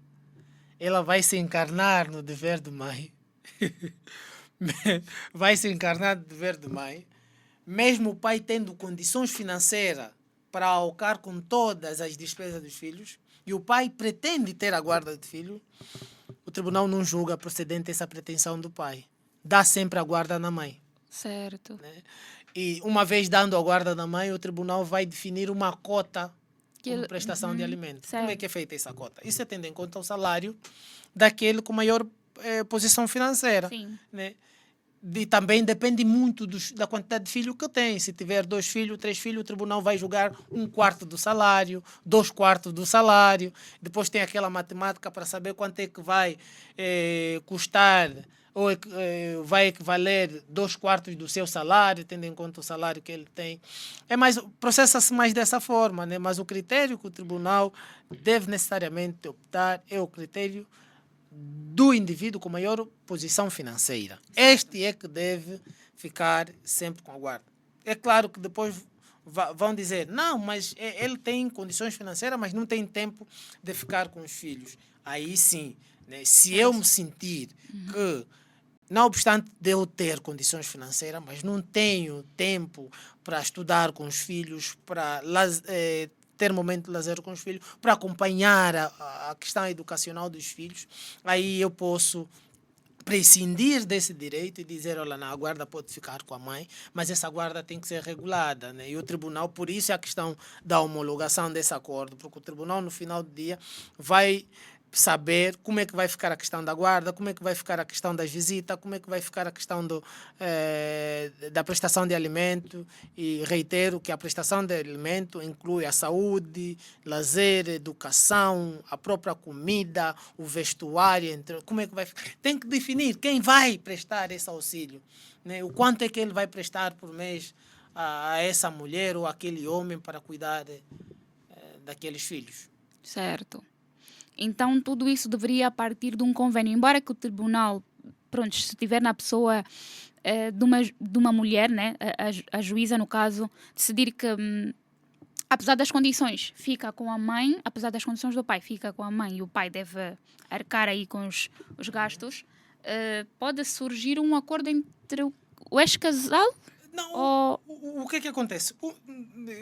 Speaker 2: ela vai se encarnar no dever de mãe, vai se encarnar no dever de mãe, mesmo o pai tendo condições financeiras para alocar com todas as despesas dos filhos, e o pai pretende ter a guarda do filho, o tribunal não julga procedente essa pretensão do pai. Dá sempre a guarda na mãe.
Speaker 1: Certo.
Speaker 2: Né? E uma vez dando a guarda na mãe, o tribunal vai definir uma cota como prestação de alimento.
Speaker 1: Certo.
Speaker 2: Como é que é feita essa cota? Isso é tendo em conta o salário daquele com maior posição financeira.
Speaker 1: Sim.
Speaker 2: Né? E também depende muito da quantidade de filhos que tem. Se tiver 2 filhos, 3 filhos, o tribunal vai julgar 1/4 do salário, 2/4 do salário. Depois tem aquela matemática para saber quanto é que vai custar ou vai equivaler 2/4 do seu salário, tendo em conta o salário que ele tem. Processa-se mais dessa forma, né? Mas o critério que o tribunal deve necessariamente optar é o critério do indivíduo com maior posição financeira. Este é que deve ficar sempre com a guarda. É claro que depois vão dizer, não, mas ele tem condições financeiras, mas não tem tempo de ficar com os filhos. Aí sim, né? Se eu me sentir que, não obstante de eu ter condições financeiras, mas não tenho tempo para estudar com os filhos, para ter momento de lazer com os filhos, para acompanhar a questão educacional dos filhos, aí eu posso prescindir desse direito e dizer, olha, não, a guarda pode ficar com a mãe, mas essa guarda tem que ser regulada, né? E o tribunal, por isso é a questão da homologação desse acordo, porque o tribunal, no final do dia, vai saber como é que vai ficar a questão da guarda, como é que vai ficar a questão das visitas, como é que vai ficar a questão da prestação de alimento. E reitero que a prestação de alimento inclui a saúde, lazer, educação, a própria comida, o vestuário, como é que vai ficar. Tem que definir quem vai prestar esse auxílio, né? O quanto é que ele vai prestar por mês a essa mulher ou aquele homem para cuidar daqueles filhos.
Speaker 1: Certo. Então, tudo isso deveria partir de um convênio. Embora que o tribunal, pronto, se estiver na pessoa de uma mulher, né, a juíza, no caso, decidir que, apesar das condições, fica com a mãe, apesar das condições do pai, fica com a mãe e o pai deve arcar aí com os gastos, pode surgir um acordo entre o ex-casal?
Speaker 2: Não, o que é que acontece?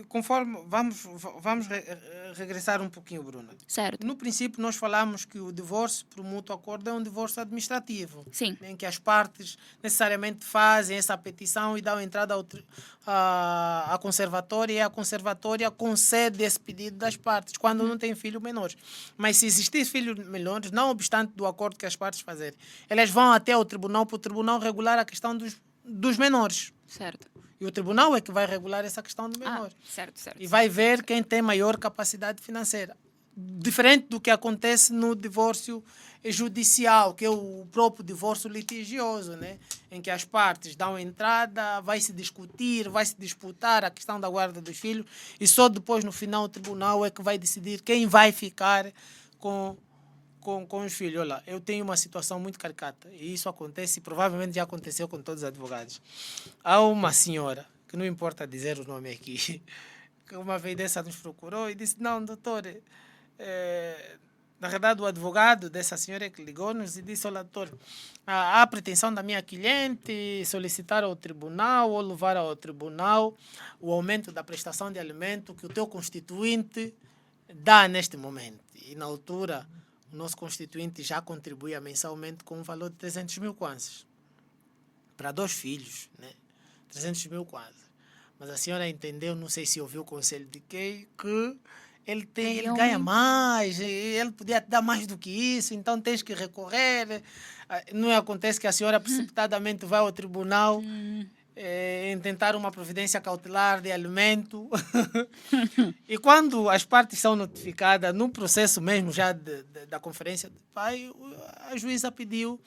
Speaker 2: Conforme vamos regressar um pouquinho, Bruna.
Speaker 1: Certo.
Speaker 2: No princípio, nós falamos que o divórcio por mútuo acordo é um divórcio administrativo.
Speaker 1: Sim.
Speaker 2: Em que as partes necessariamente fazem essa petição e dão entrada à conservatória e a conservatória concede esse pedido das partes, quando não tem filhos menores. Mas se existir filhos menores, não obstante do acordo que as partes fazerem, elas vão até o tribunal para o tribunal regular a questão dos menores.
Speaker 1: Certo.
Speaker 2: E o tribunal é que vai regular essa questão do menor.
Speaker 1: Certo.
Speaker 2: E vai ver quem tem maior capacidade financeira. Diferente do que acontece no divórcio judicial, que é o próprio divórcio litigioso, né? Em que as partes dão entrada, vai se discutir, vai se disputar a questão da guarda dos filhos e só depois, no final, o tribunal é que vai decidir quem vai ficar com os filhos. Olha, eu tenho uma situação muito caricata e isso acontece, provavelmente já aconteceu com todos os advogados. Há uma senhora, que não importa dizer o nome aqui, que uma vez dessa nos procurou e disse, não, doutor, na verdade o advogado dessa senhora que ligou-nos e disse, olha, doutor, há a pretensão da minha cliente solicitar ao tribunal ou levar ao tribunal o aumento da prestação de alimento que o teu constituinte dá neste momento. E na altura o nosso constituinte já contribuía mensalmente com um valor de 300 mil kwanzas para 2 filhos, né? 300 mil kwanzas. Mas a senhora entendeu, não sei se ouviu o conselho de quem, que ele ganha mais, ele podia te dar mais do que isso, então tens que recorrer. Não acontece que a senhora precipitadamente vai ao tribunal em tentar uma providência cautelar de alimento. E quando as partes são notificadas, no processo mesmo já da conferência de pai, a juíza pediu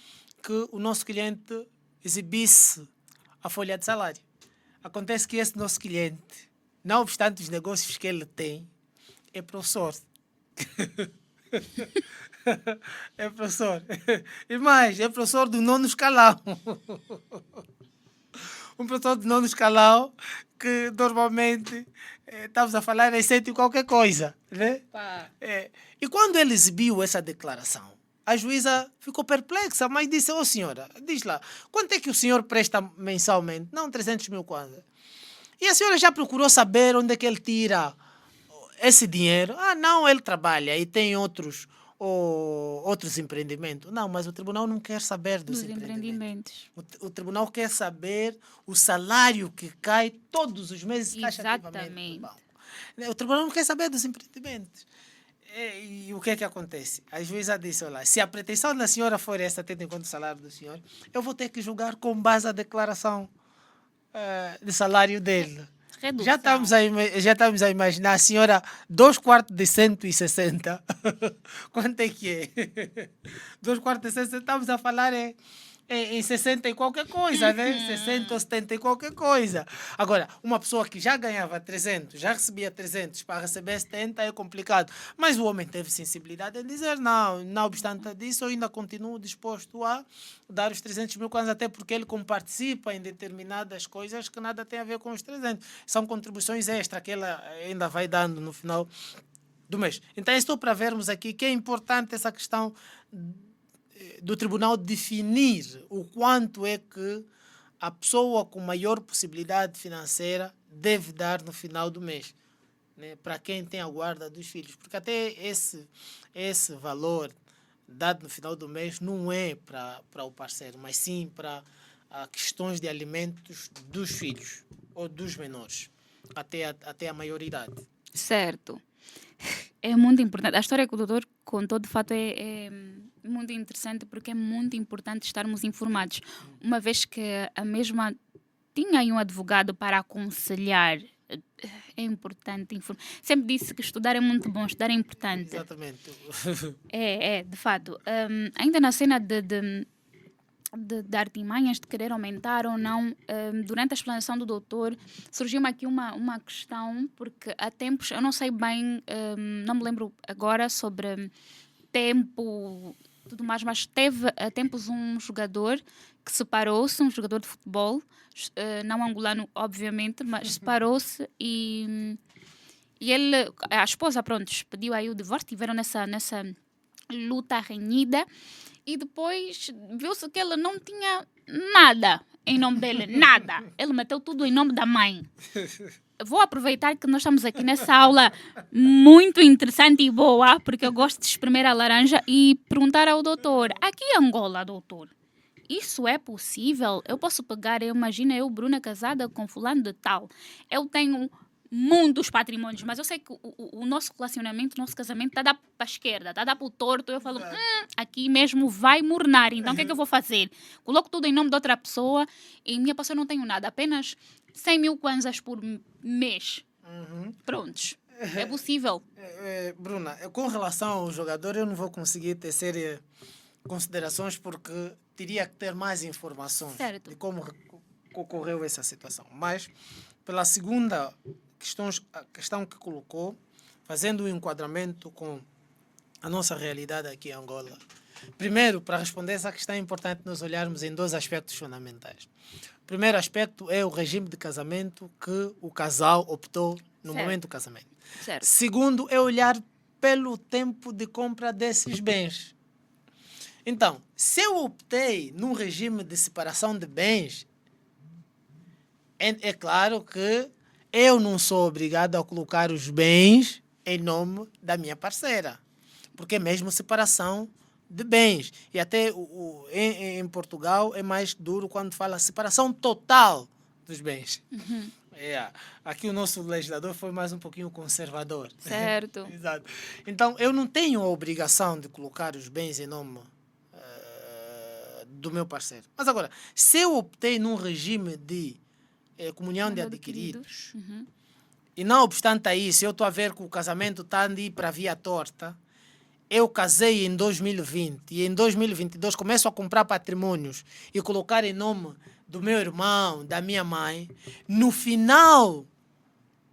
Speaker 2: que o nosso cliente exibisse a folha de salário. Acontece que esse nosso cliente, não obstante os negócios que ele tem, é professor. É professor. E mais, é professor do nono escalão. Um professor de nono escalão que normalmente estamos a falar em cento e qualquer coisa, né?
Speaker 1: Pá.
Speaker 2: E quando ele exibiu essa declaração, a juíza ficou perplexa, mas disse, ô senhora, diz lá, quanto é que o senhor presta mensalmente? Não, 300 mil kwanza. E a senhora já procurou saber onde é que ele tira esse dinheiro? Ah, não, ele trabalha e tem outros empreendimentos. Não, mas o tribunal não quer saber dos
Speaker 1: Dos
Speaker 2: empreendimentos.
Speaker 1: empreendimentos.
Speaker 2: O tribunal quer saber o salário que cai todos os meses taxativamente do
Speaker 1: Exatamente.
Speaker 2: banco. O tribunal não quer saber dos empreendimentos. E o que é que acontece? A juíza disse, olha, se a pretensão da senhora for essa, tendo em conta o salário do senhor, eu vou ter que julgar com base na declaração de salário dele.
Speaker 1: Redução.
Speaker 2: Já estamos a imaginar a senhora, 2 quartos de 160. Quanto é que é? 2 quartos de 160, estamos a falar em 60 e qualquer coisa, né? 60 ou 70 e qualquer coisa. Agora, uma pessoa que já ganhava 300, já recebia 300, para receber 70 é complicado. Mas o homem teve sensibilidade em dizer, não obstante disso, eu ainda continuo disposto a dar os 300 mil kwanza, até porque ele como participa em determinadas coisas que nada tem a ver com os 300. São contribuições extra que ele ainda vai dando no final do mês. Então, estou para vermos aqui que é importante essa questão do tribunal definir o quanto é que a pessoa com maior possibilidade financeira deve dar no final do mês, né, para quem tem a guarda dos filhos. Porque até esse valor dado no final do mês não é para o parceiro, mas sim para questões de alimentos dos filhos ou dos menores, até a maioridade.
Speaker 1: Certo. É muito importante. A história que o doutor contou, de fato, é muito interessante porque é muito importante estarmos informados. Uma vez que a mesma tinha aí um advogado para aconselhar, é importante informar. Sempre disse que estudar é muito bom, estudar é importante.
Speaker 2: Exatamente.
Speaker 1: De fato. Ainda na cena de artimanhas de querer aumentar ou não, durante a explanação do doutor, surgiu-me aqui uma questão, porque há tempos, eu não sei bem, não me lembro agora sobre tempo, tudo mais, mas teve há tempos um jogador que separou-se, um jogador de futebol, não angolano, obviamente, mas separou-se e ele, a esposa, pronto, pediu aí o divórcio, tiveram nessa luta renhida. E depois viu-se que ele não tinha nada em nome dele, nada. Ele meteu tudo em nome da mãe. Vou aproveitar que nós estamos aqui nessa aula muito interessante e boa, porque eu gosto de espremer a laranja, e perguntar ao doutor, aqui em Angola, doutor, isso é possível? Eu posso pegar, imagina eu, Bruna, casada com fulano de tal. Eu tenho muitos patrimônios, mas eu sei que o nosso relacionamento, o nosso casamento está a dar para a esquerda, está a dar para o torto. Eu falo, aqui mesmo vai mornar, então o que é que eu vou fazer? Coloco tudo em nome de outra pessoa e minha pessoa não tenho nada, apenas 100 mil kwanzas por mês. Prontos. É possível.
Speaker 2: Bruna, com relação ao jogador, eu não vou conseguir tecer considerações porque teria que ter mais informações
Speaker 1: Certo.
Speaker 2: de como ocorreu essa situação. Mas, pela segunda questão que colocou, fazendo um enquadramento com a nossa realidade aqui em Angola. Primeiro, para responder essa questão, é importante nós olharmos em 2 aspectos fundamentais. O primeiro aspecto é o regime de casamento que o casal optou no momento do casamento.
Speaker 1: Certo.
Speaker 2: Segundo, é olhar pelo tempo de compra desses bens. Então, se eu optei num regime de separação de bens, é claro que eu não sou obrigado a colocar os bens em nome da minha parceira, porque é mesmo separação de bens. E até em Portugal é mais duro quando fala separação total dos bens. Aqui o nosso legislador foi mais um pouquinho conservador.
Speaker 1: Certo.
Speaker 2: Exato. Então, eu não tenho a obrigação de colocar os bens em nome do meu parceiro. Mas agora, se eu optei num regime de comunhão de adquiridos, e não obstante isso, eu estou a ver que o casamento está a ir para a via torta, eu casei em 2020 e em 2022 começo a comprar patrimônios e colocar em nome do meu irmão, da minha mãe, no final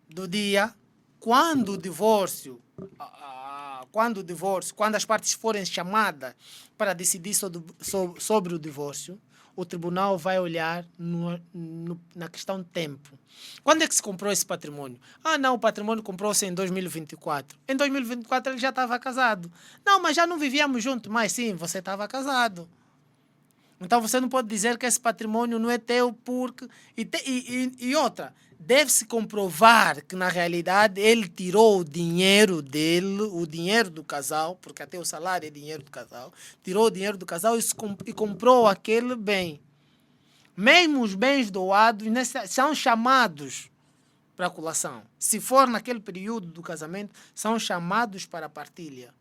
Speaker 2: do dia, quando o divórcio, quando o divórcio, quando as partes forem chamadas para decidir sobre o divórcio, o tribunal vai olhar na questão tempo. Quando é que se comprou esse patrimônio? Ah, não, o patrimônio comprou-se em 2024. Em 2024 ele já estava casado. Não, mas já não vivíamos juntos. Mas sim, você estava casado. Então você não pode dizer que esse patrimônio não é teu porque... E outra, deve-se comprovar que na realidade ele tirou o dinheiro dele, o dinheiro do casal, porque até o salário é dinheiro do casal, tirou o dinheiro do casal e comprou aquele bem. Mesmo os bens doados são chamados para a colação. Se for naquele período do casamento, são chamados para a partilha.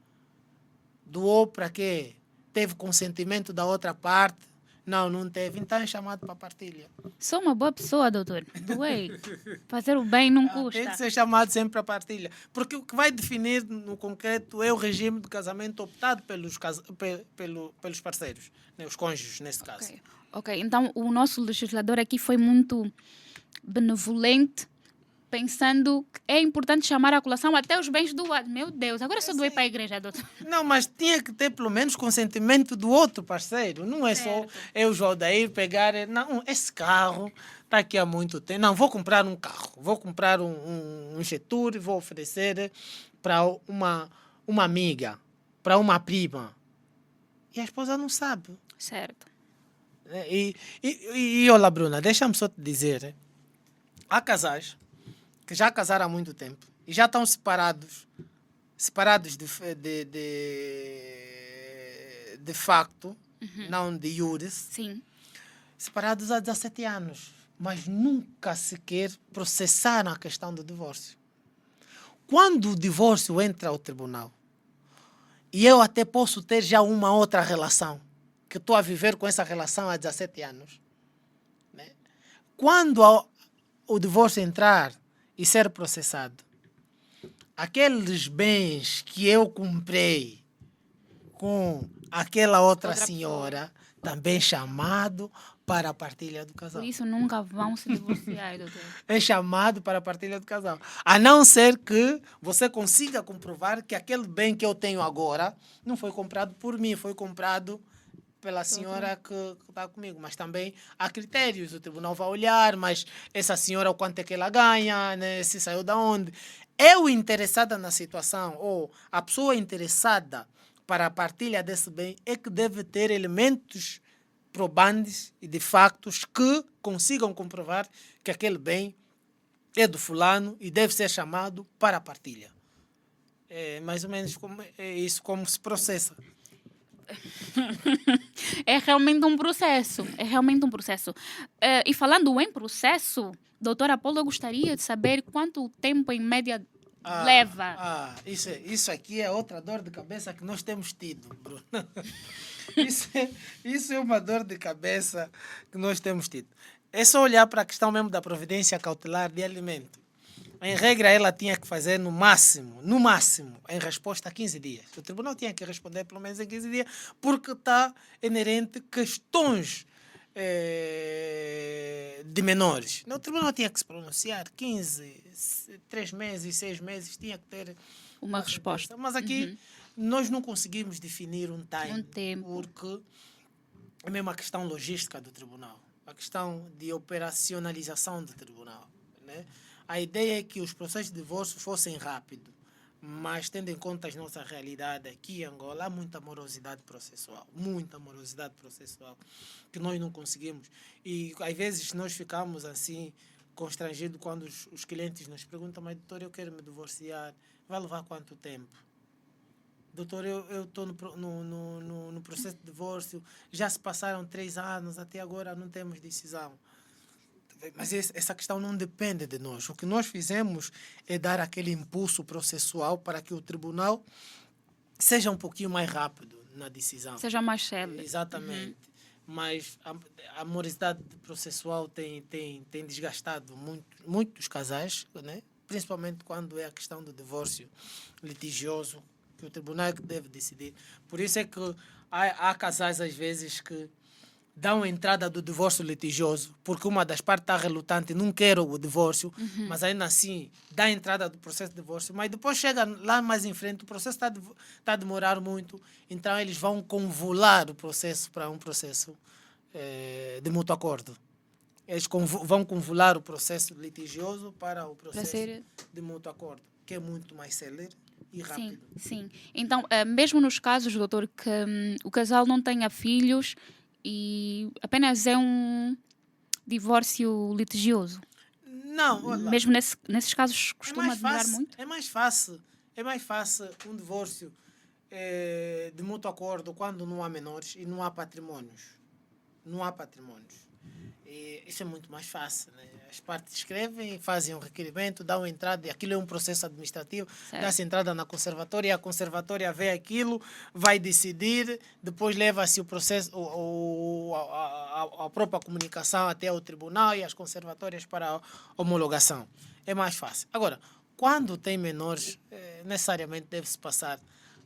Speaker 2: Doou para quê? Teve consentimento da outra parte? Não, não teve. Então é chamado para a partilha.
Speaker 1: Sou uma boa pessoa, doutor. Doei. Fazer o bem não custa.
Speaker 2: Tem que ser chamado sempre para a partilha. Porque o que vai definir no concreto é o regime de casamento optado pelos parceiros, né? Os cônjuges, nesse caso.
Speaker 1: Ok, então o nosso legislador aqui foi muito benevolente, pensando que é importante chamar à colação até os bens doados. Meu Deus, agora só doei para a igreja, doutor.
Speaker 2: Não, mas tinha que ter pelo menos consentimento do outro parceiro. Não é só eu, Jodair, pegar... Não, esse carro está aqui há muito tempo. Não, vou comprar um carro. Vou comprar um Getúlio e vou oferecer para uma amiga, para uma prima. E a esposa não sabe.
Speaker 1: Certo.
Speaker 2: Olha, Bruna, deixa-me só te dizer. Há casais que já casaram há muito tempo e já estão separados de facto, não de iures,
Speaker 1: Sim.
Speaker 2: separados há 17 anos, mas nunca sequer processaram a questão do divórcio. Quando o divórcio entra ao tribunal, e eu até posso ter já uma outra relação, que estou a viver com essa relação há 17 anos, né? Quando o divórcio entrar e ser processado, aqueles bens que eu comprei com aquela outra senhora, também chamado para a partilha do casal.
Speaker 1: Por isso nunca vão se divorciar, doutor.
Speaker 2: É chamado para a partilha do casal. A não ser que você consiga comprovar que aquele bem que eu tenho agora não foi comprado por mim, foi comprado pela senhora que está comigo. Mas também há critérios. O tribunal vai olhar, mas essa senhora, o quanto é que ela ganha, né? Se saiu da onde. Eu interessada na situação, ou a pessoa interessada para a partilha desse bem, é que deve ter elementos probantes e de factos que consigam comprovar que aquele bem é do fulano e deve ser chamado para a partilha. É mais ou menos como se processa.
Speaker 1: É realmente um processo. É realmente um processo. E falando em processo, doutor Apolo, eu gostaria de saber quanto tempo em média leva.
Speaker 2: Isso aqui é outra dor de cabeça que nós temos tido, Bruno. Isso é uma dor de cabeça que nós temos tido. É só olhar para a questão mesmo da providência cautelar de alimento. Em regra, ela tinha que fazer no máximo, em resposta a 15 dias. O tribunal tinha que responder pelo menos em 15 dias, porque está inerente questões de menores. O tribunal tinha que se pronunciar 15, 3 meses, 6 meses, tinha que ter
Speaker 1: uma resposta.
Speaker 2: Mas aqui nós não conseguimos definir um
Speaker 1: tempo,
Speaker 2: porque é mesmo a questão logística do tribunal, a questão de operacionalização do tribunal, né? A ideia é que os processos de divórcio fossem rápidos, mas tendo em conta as nossas realidades aqui em Angola, há muita morosidade processual, que nós não conseguimos. E às vezes nós ficamos assim, constrangidos quando os clientes nos perguntam: mas doutor, eu quero me divorciar, vai levar quanto tempo? Doutor, eu estou no processo de divórcio, já se passaram 3 anos, até agora não temos decisão. Mas essa questão não depende de nós. O que nós fizemos é dar aquele impulso processual para que o tribunal seja um pouquinho mais rápido na decisão.
Speaker 1: Seja mais célere.
Speaker 2: Exatamente. Mas a morosidade processual tem desgastado muitos casais, né? Principalmente quando é a questão do divórcio litigioso, que o tribunal é que deve decidir. Por isso é que há casais, às vezes, que dão entrada do divórcio litigioso, porque uma das partes está relutante, não quer o divórcio, mas ainda assim dá entrada do processo de divórcio, mas depois chega lá mais em frente, o processo está a demorar muito, então eles vão convolar o processo para um processo de mútuo acordo. Eles vão convolar o processo litigioso para o processo de mútuo acordo, que é muito mais célere e rápido.
Speaker 1: Sim. Então, mesmo nos casos, doutor, que o casal não tenha filhos e apenas é um divórcio litigioso.
Speaker 2: Não, olha,
Speaker 1: mesmo nesses casos costuma demorar muito?
Speaker 2: É mais fácil um divórcio de mútuo acordo quando não há menores e não há patrimônios. E isso é muito mais fácil, né? As partes escrevem, fazem um requerimento, dão entrada, e aquilo é um processo administrativo, dá-se entrada na conservatória, e a conservatória vê aquilo, vai decidir, depois leva-se o processo, a própria comunicação até ao tribunal e as conservatórias para a homologação. É mais fácil. Agora, quando tem menores, necessariamente deve-se passar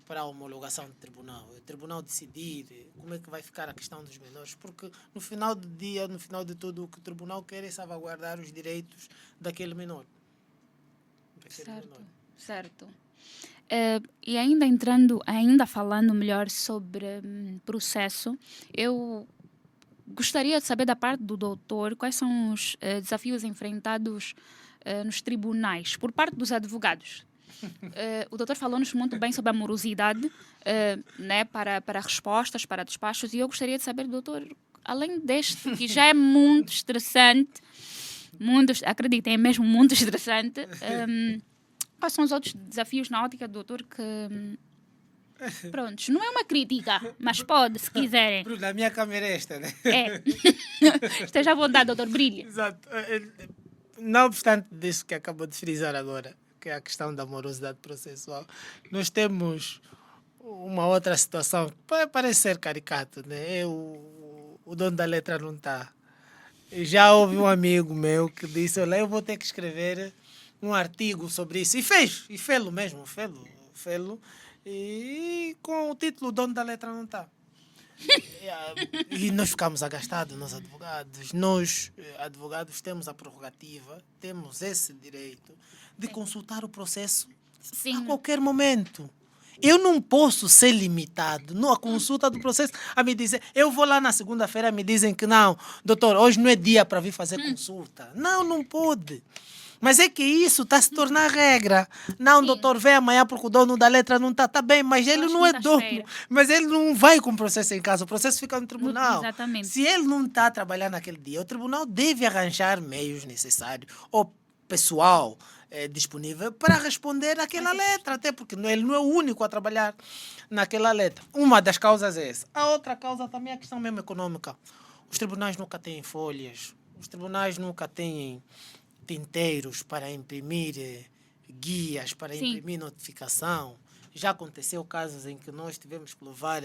Speaker 2: para a homologação do tribunal. O tribunal decidir como é que vai ficar a questão dos menores, porque no final do dia, no final de tudo, o que o tribunal quer é salvaguardar os direitos daquele menor.
Speaker 1: Certo. E ainda falando melhor sobre processo, eu gostaria de saber da parte do doutor quais são os desafios enfrentados nos tribunais por parte dos advogados. O doutor falou-nos muito bem sobre a morosidade, né, para respostas, para despachos, e eu gostaria de saber, doutor, além deste, que já é muito estressante, acreditem, é mesmo muito estressante, quais são os outros desafios na ótica do doutor que... Prontos, não é uma crítica, mas pode, se quiserem.
Speaker 2: A minha câmera é esta, né?
Speaker 1: Esteja à vontade, doutor, brilhe.
Speaker 2: Exato. Não obstante disso que acabou de frisar agora, que é a questão da morosidade processual, nós temos uma outra situação que parece ser caricato, né? O dono da letra não está. Já houve um amigo meu que disse, olha, eu vou ter que escrever um artigo sobre isso. E fez-lo mesmo, fez-lo. E com o título, o dono da letra não está. E nós ficamos agastados, nós advogados. Nós, advogados, temos a prerrogativa, temos esse direito de consultar o processo a qualquer momento. Eu não posso ser limitado na consulta do processo a me dizer, eu vou lá na segunda-feira, me dizem que não, doutor, hoje não é dia para vir fazer consulta. Não pode. Mas é que isso está a se tornar regra. Não, doutor, vem amanhã porque o dono da letra não está. Está bem, mas ele não é dono. Mas ele não vai com o processo em casa. O processo fica no tribunal.
Speaker 1: Exatamente.
Speaker 2: Se ele não está a trabalhar naquele dia, o tribunal deve arranjar meios necessários ou pessoal disponível para responder àquela letra. Até porque ele não é o único a trabalhar naquela letra. Uma das causas é essa. A outra causa também é a questão mesmo econômica. Os tribunais nunca têm folhas. Os tribunais nunca têm tinteiros para imprimir guias, para imprimir notificação. Já aconteceu casos em que nós tivemos que levar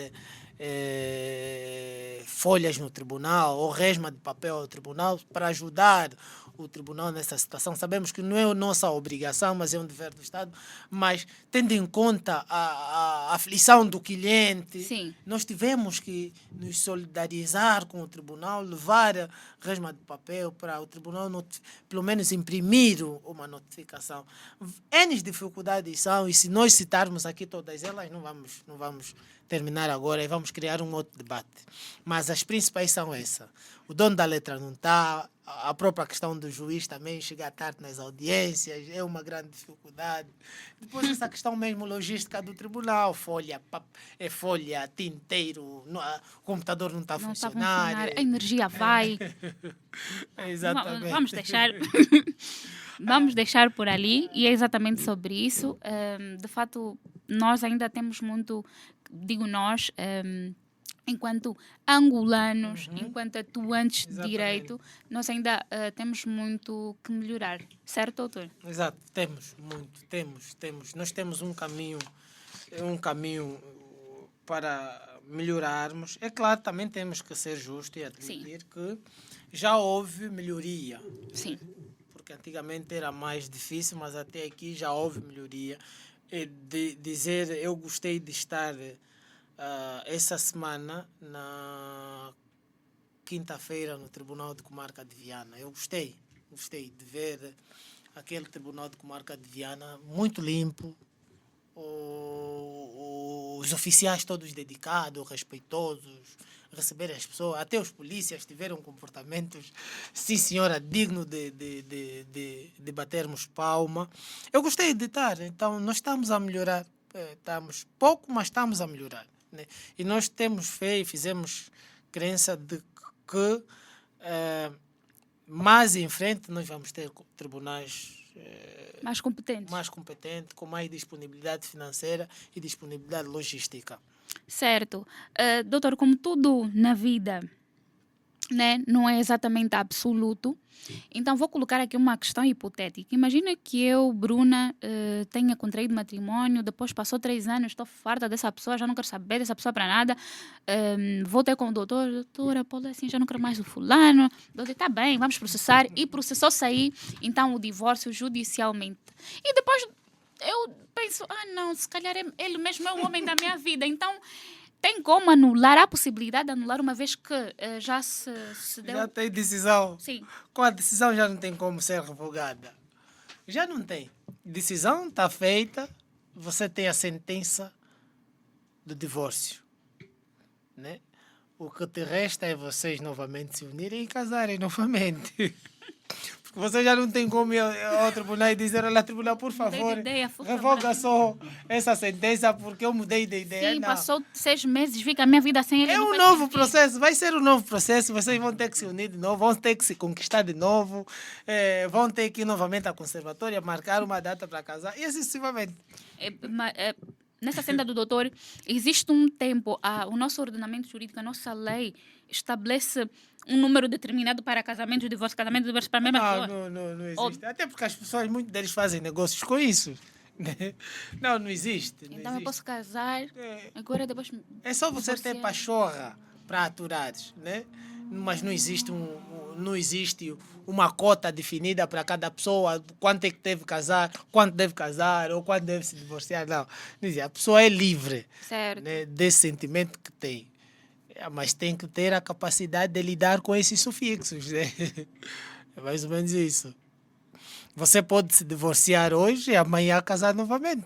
Speaker 2: folhas no tribunal ou resma de papel ao tribunal para ajudar o tribunal nessa situação. Sabemos que não é a nossa obrigação, mas é um dever do Estado. Mas, tendo em conta a aflição do cliente, nós tivemos que nos solidarizar com o tribunal, levar resma de papel para o tribunal, pelo menos imprimir uma notificação. N dificuldades são, e se nós citarmos aqui todas elas, não vamos terminar agora e vamos criar um outro debate. Mas as principais são essas. O dono da letra não está, a própria questão do juiz também chegar tarde nas audiências é uma grande dificuldade. Depois essa questão mesmo logística do tribunal, folha, tinteiro, o computador não está a funcionar.
Speaker 1: A energia vai.
Speaker 2: Exatamente.
Speaker 1: Vamos deixar por ali, e é exatamente sobre isso. De fato, nós ainda temos muito, digo nós, enquanto angolanos, enquanto atuantes de direito, nós ainda temos muito que melhorar. Certo, doutor?
Speaker 2: Exato, temos muito, temos. Nós temos um caminho para melhorarmos. É claro, também temos que ser justos e admitir que já houve melhoria.
Speaker 1: Sim.
Speaker 2: Porque antigamente era mais difícil, mas até aqui já houve melhoria. De dizer, eu gostei de estar essa semana quinta-feira no Tribunal de Comarca de Viana. Eu gostei de ver aquele Tribunal de Comarca de Viana muito limpo, os oficiais todos dedicados, respeitosos, receber as pessoas, até os polícias tiveram comportamentos, sim senhora, digno de batermos palma. Eu gostei de estar, então nós estamos a melhorar, estamos pouco, mas estamos a melhorar, né? E nós temos fé e fizemos crença de que mais em frente nós vamos ter tribunais
Speaker 1: mais
Speaker 2: competentes, com mais disponibilidade financeira e disponibilidade logística.
Speaker 1: Certo. Doutor, como tudo na vida, né, não é exatamente absoluto, então vou colocar aqui uma questão hipotética. Imagina que eu, Bruna, tenha contraído matrimônio, depois passou 3 anos, estou farta dessa pessoa, já não quero saber dessa pessoa para nada, vou ter com o doutora Paula, assim, já não quero mais o fulano, doutor, tá bem, vamos processar, e processou sair, então, o divórcio judicialmente. E depois eu penso, não, se calhar ele mesmo é o homem da minha vida, então tem como anular, há a possibilidade de anular uma vez que já se deu...
Speaker 2: Já tem decisão.
Speaker 1: Sim.
Speaker 2: Com a decisão já não tem como ser revogada. Já não tem. Decisão está feita, você tem a sentença do divórcio, né? O que te resta é vocês novamente se unirem e casarem novamente. Porque você já não tem como ir ao tribunal e dizer, olha, tribunal, por favor, revoga só essa sentença porque eu mudei de ideia.
Speaker 1: Sim,
Speaker 2: não.
Speaker 1: passou 6 meses, fica a minha vida sem ele.
Speaker 2: É um novo processo, vai ser um novo processo, vocês vão ter que se unir de novo, vão ter que se conquistar de novo, vão ter que ir novamente à conservatória, marcar uma data para casar e assim sucessivamente.
Speaker 1: Nessa senda do doutor, existe um tempo, o nosso ordenamento jurídico, a nossa lei estabelece um número determinado para casamento, divórcio, para a mesma pessoa?
Speaker 2: Não existe. Até porque as pessoas, muitos deles fazem negócios com isso. Não existe.
Speaker 1: Então
Speaker 2: existe.
Speaker 1: Eu posso casar, agora depois...
Speaker 2: É só você ter pachorra para aturares, né? Mas não existe uma cota definida para cada pessoa, quanto é que deve casar, quanto deve casar ou quanto deve se divorciar. Não. A pessoa é livre, né, desse sentimento que tem. Mas tem que ter a capacidade de lidar com esses sufixos. Né? É mais ou menos isso. Você pode se divorciar hoje e amanhã casar novamente.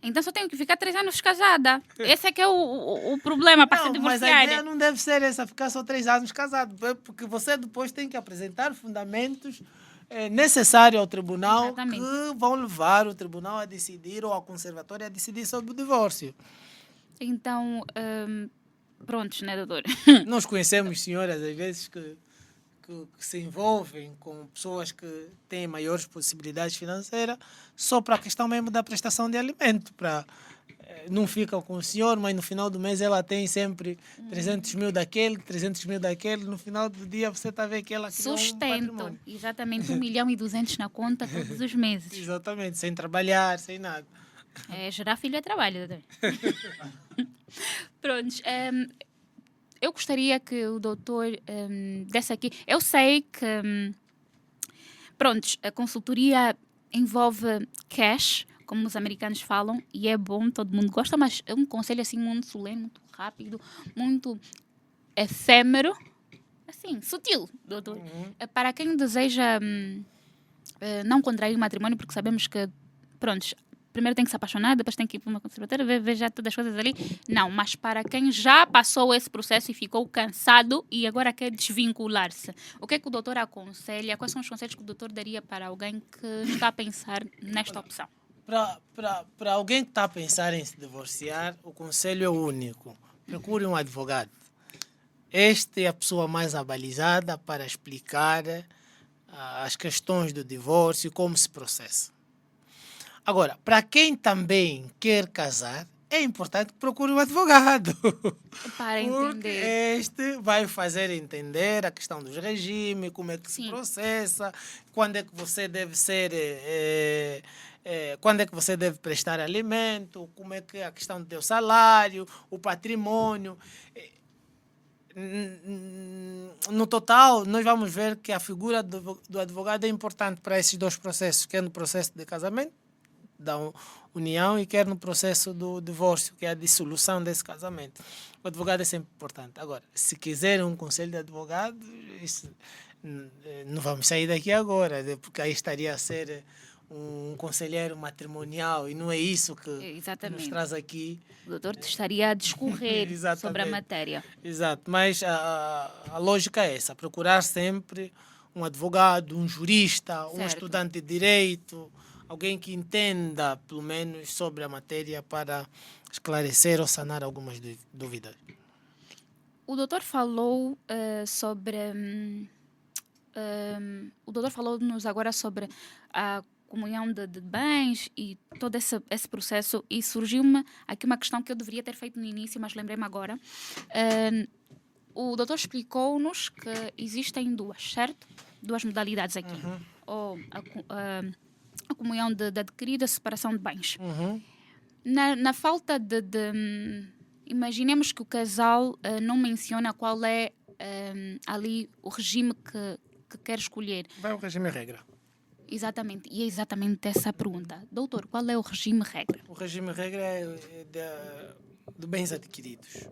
Speaker 1: Então só tenho que ficar 3 anos casada. Esse é que é o problema para se divorciar.
Speaker 2: Mas a ideia não deve ser essa, ficar só 3 anos casado. Porque você depois tem que apresentar fundamentos necessários ao tribunal. Exatamente. Que vão levar o tribunal a decidir ou a conservatória a decidir sobre o divórcio.
Speaker 1: Então, prontos, né, doutor?
Speaker 2: Nós conhecemos senhoras, às vezes, que se envolvem com pessoas que têm maiores possibilidades financeiras só para a questão mesmo da prestação de alimento. Não ficam com o senhor, mas no final do mês ela tem sempre 300 mil daquele, 300 mil daquele. No final do dia você está a ver que ela criou um patrimônio.
Speaker 1: Exatamente, 1.200.000 na conta todos os meses.
Speaker 2: Exatamente, sem trabalhar, sem nada.
Speaker 1: Gerar filho é trabalho, doutor. Prontos. Eu gostaria que o doutor desse aqui... Eu sei que, prontos, a consultoria envolve cash, como os americanos falam, e é bom, todo mundo gosta, mas é um conselho assim muito solene, muito rápido, muito efêmero, assim, sutil, doutor. Para quem deseja não contrair matrimônio, porque sabemos que, prontos, primeiro tem que se apaixonar, depois tem que ir para uma conservatória, ver já todas as coisas ali. Não, mas para quem já passou esse processo e ficou cansado e agora quer desvincular-se, o que é que o doutor aconselha? Quais são os conselhos que o doutor daria para alguém que está a pensar nesta opção?
Speaker 2: Para alguém que está a pensar em se divorciar, o conselho é único. Procure um advogado. Esta é a pessoa mais abalizada para explicar as questões do divórcio e como se processa. Agora, para quem também quer casar, é importante que procure um advogado.
Speaker 1: Para entender.
Speaker 2: Porque este vai fazer entender a questão dos regimes, como é que se processa, quando é que você deve ser... quando é que você deve prestar alimento, como é que é a questão do teu salário, o patrimônio. No total, nós vamos ver que a figura do advogado é importante para esses 2 processos, que é no processo de casamento, união e quer no processo do divórcio, que é a dissolução desse casamento. O advogado é sempre importante. Agora, se quiserem um conselho de advogado, isso, não vamos sair daqui agora, porque aí estaria a ser um conselheiro matrimonial e não é isso que nos traz aqui.
Speaker 1: O doutor estaria a discorrer sobre a matéria.
Speaker 2: Exato, mas a lógica é essa, procurar sempre um advogado, um jurista, um estudante de direito, alguém que entenda, pelo menos, sobre a matéria para esclarecer ou sanar algumas dúvidas.
Speaker 1: O doutor falou sobre... o doutor falou-nos agora sobre a comunhão de bens e todo esse processo, e surgiu-me aqui uma questão que eu deveria ter feito no início, mas lembrei-me agora. O doutor explicou-nos que existem duas, certo? Duas modalidades aqui. Ou a comunhão de adquirido, a separação de bens. Na falta de imaginemos que o casal não menciona qual é ali o regime que quer escolher.
Speaker 2: Vai o regime regra.
Speaker 1: Exatamente, e é exatamente essa a pergunta. Doutor, qual é o regime regra?
Speaker 2: O regime regra é de bens adquiridos.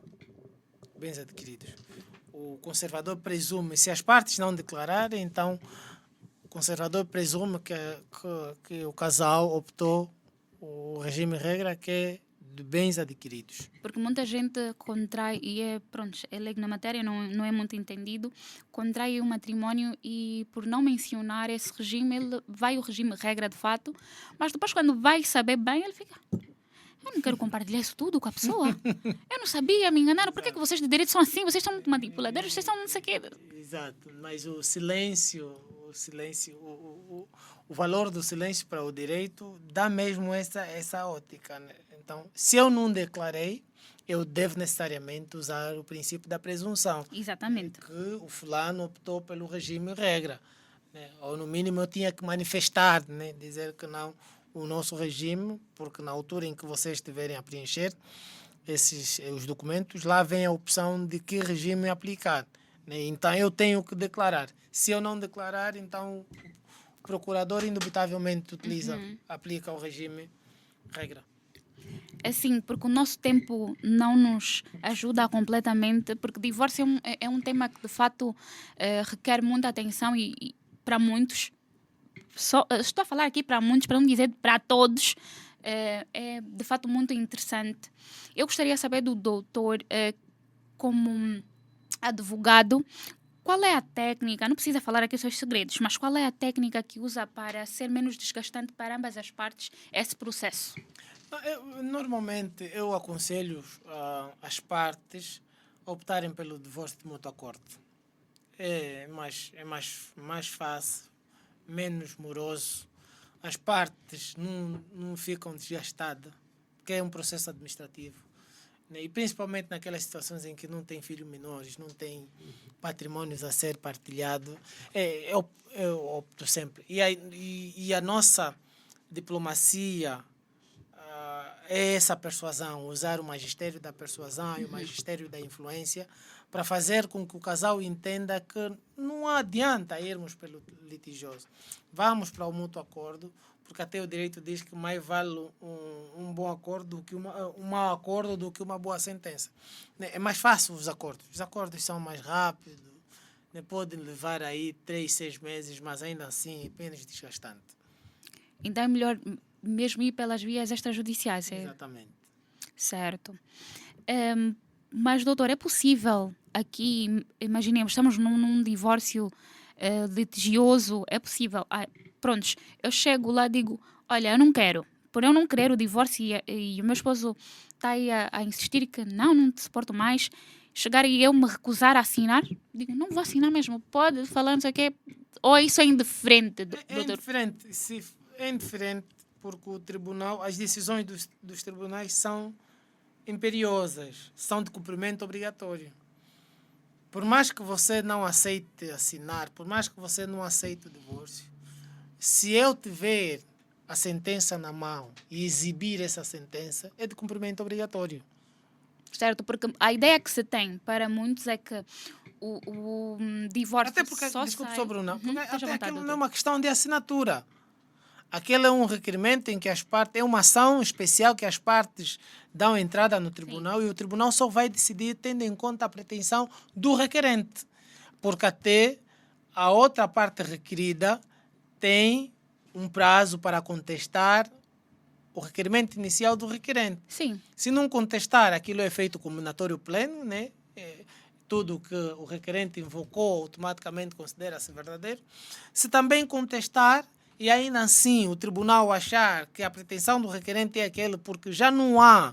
Speaker 2: Bens adquiridos. O conservador presume, se as partes não declararem, então o conservador presume que o casal optou o regime regra, que é de bens adquiridos.
Speaker 1: Porque muita gente contrai, e é leigo na matéria, não é muito entendido, contrai o matrimónio e por não mencionar esse regime, ele vai o regime regra de fato, mas depois quando vai saber bem, ele fica... Eu não quero compartilhar isso tudo com a pessoa. Eu não sabia, me enganaram. Por que vocês de direito são assim? Vocês são muito manipuladores, vocês são não sei o quê.
Speaker 2: Exato, mas o silêncio, o valor do silêncio para o direito dá mesmo essa ótica, né? Então, se eu não declarei, eu devo necessariamente usar o princípio da presunção.
Speaker 1: Exatamente.
Speaker 2: Que o fulano optou pelo regime regra, né? Ou no mínimo eu tinha que manifestar, né? Dizer que não, o nosso regime, porque na altura em que vocês estiverem a preencher os documentos, lá vem a opção de que regime aplicar, né? Então eu tenho que declarar. Se eu não declarar, então o procurador indubitavelmente aplica o regime regra.
Speaker 1: Assim, porque o nosso tempo não nos ajuda completamente, porque divórcio é um tema que de fato requer muita atenção e para muitos, estou a falar aqui para muitos, para não dizer para todos, é de fato muito interessante. Eu gostaria de saber do doutor, como advogado, qual é a técnica, não precisa falar aqui seus segredos, mas qual é a técnica que usa para ser menos desgastante para ambas as partes esse processo?
Speaker 2: Normalmente eu aconselho as partes a optarem pelo divórcio de mútuo acordo. É mais fácil, menos moroso. As partes não ficam desgastadas, porque é um processo administrativo, né? E principalmente naquelas situações em que não tem filhos menores, não tem patrimônios a ser partilhado, eu opto sempre. E a nossa diplomacia é essa persuasão, usar o magistério da persuasão e o magistério da influência para fazer com que o casal entenda que não adianta irmos pelo litigioso. Vamos para o mútuo acordo, porque até o direito diz que mais vale um bom acordo do que um mau acordo do que uma boa sentença. É mais fácil os acordos. Os acordos são mais rápidos, né? Podem levar aí 3, 6 meses, mas ainda assim é menos desgastante.
Speaker 1: Então é melhor mesmo ir pelas vias extrajudiciais.
Speaker 2: Exatamente.
Speaker 1: Certo. Mas, doutor, é possível aqui, imaginemos, estamos num divórcio litigioso, é possível. Prontos, eu chego lá e digo, olha, eu não quero. Por eu não querer o divórcio e o meu esposo está aí a insistir que não te suporto mais, chegar e eu me recusar a assinar, digo, não vou assinar mesmo, pode falar, não sei o quê, ou isso é indiferente, doutor?
Speaker 2: É indiferente, é indiferente, porque o tribunal, as decisões dos tribunais são imperiosas, são de cumprimento obrigatório. Por mais que você não aceite assinar, por mais que você não aceite o divórcio, se eu tiver a sentença na mão e exibir essa sentença, é de cumprimento obrigatório.
Speaker 1: Certo, porque a ideia que se tem para muitos é que o divórcio
Speaker 2: até porque,
Speaker 1: só
Speaker 2: desculpe,
Speaker 1: sai...
Speaker 2: Bruna, porque até
Speaker 1: vontade,
Speaker 2: aquilo não é
Speaker 1: doutor.
Speaker 2: uma questão de assinatura. Aquele é um requerimento em que as partes... É uma ação especial que as partes dão entrada no tribunal e o tribunal só vai decidir tendo em conta a pretensão do requerente. Porque até a outra parte requerida tem um prazo para contestar o requerimento inicial do requerente.
Speaker 1: Sim.
Speaker 2: Se não contestar, aquilo é feito combinatório pleno, né? Tudo que o requerente invocou automaticamente considera-se verdadeiro. Se também contestar, e ainda assim o tribunal achar que a pretensão do requerente é aquele porque já não há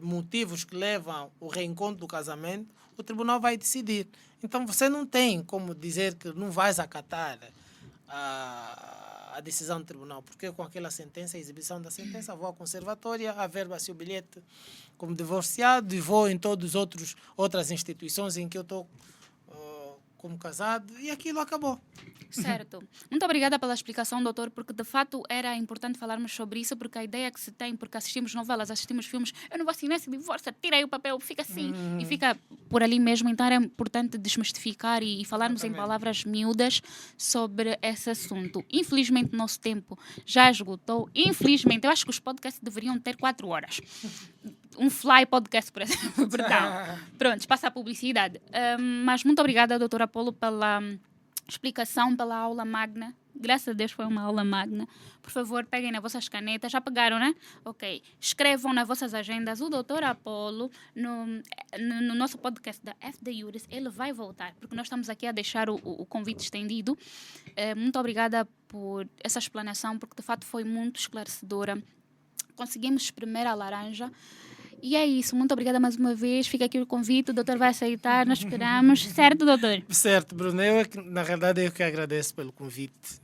Speaker 2: motivos que levam ao reencontro do casamento, o tribunal vai decidir. Então você não tem como dizer que não vais acatar a decisão do tribunal, porque com aquela sentença, a exibição da sentença, vou à conservatória, averba-se o bilhete como divorciado e vou em todas outras instituições em que eu estou como casado e aquilo acabou.
Speaker 1: Certo. Muito obrigada pela explicação, doutor, porque de fato era importante falarmos sobre isso, porque a ideia que se tem, porque assistimos novelas, assistimos filmes, eu não vou assinar esse divórcio, tira aí o papel, fica assim, e fica por ali mesmo. Então era importante desmistificar e falarmos em palavras miúdas sobre esse assunto. Infelizmente, nosso tempo já esgotou. Infelizmente, eu acho que os podcasts deveriam ter 4 horas. Um fly podcast, por exemplo. Perdão. Pronto, passa a publicidade. Mas muito obrigada, doutor Apolo, pela explicação, pela aula magna. Graças a Deus foi uma aula magna. Por favor, peguem nas vossas canetas. Já pegaram, né? Ok. Escrevam nas vossas agendas. O doutor Apolo, no nosso podcast da FD Iuris, ele vai voltar, porque nós estamos aqui a deixar o convite estendido. Muito obrigada por essa explanação, porque de fato foi muito esclarecedora. Conseguimos espremer a laranja. E é isso, muito obrigada mais uma vez. Fica aqui o convite, o doutor vai aceitar, nós esperamos. Certo, doutor?
Speaker 2: Certo, Bruno. Na realidade, eu que agradeço pelo convite.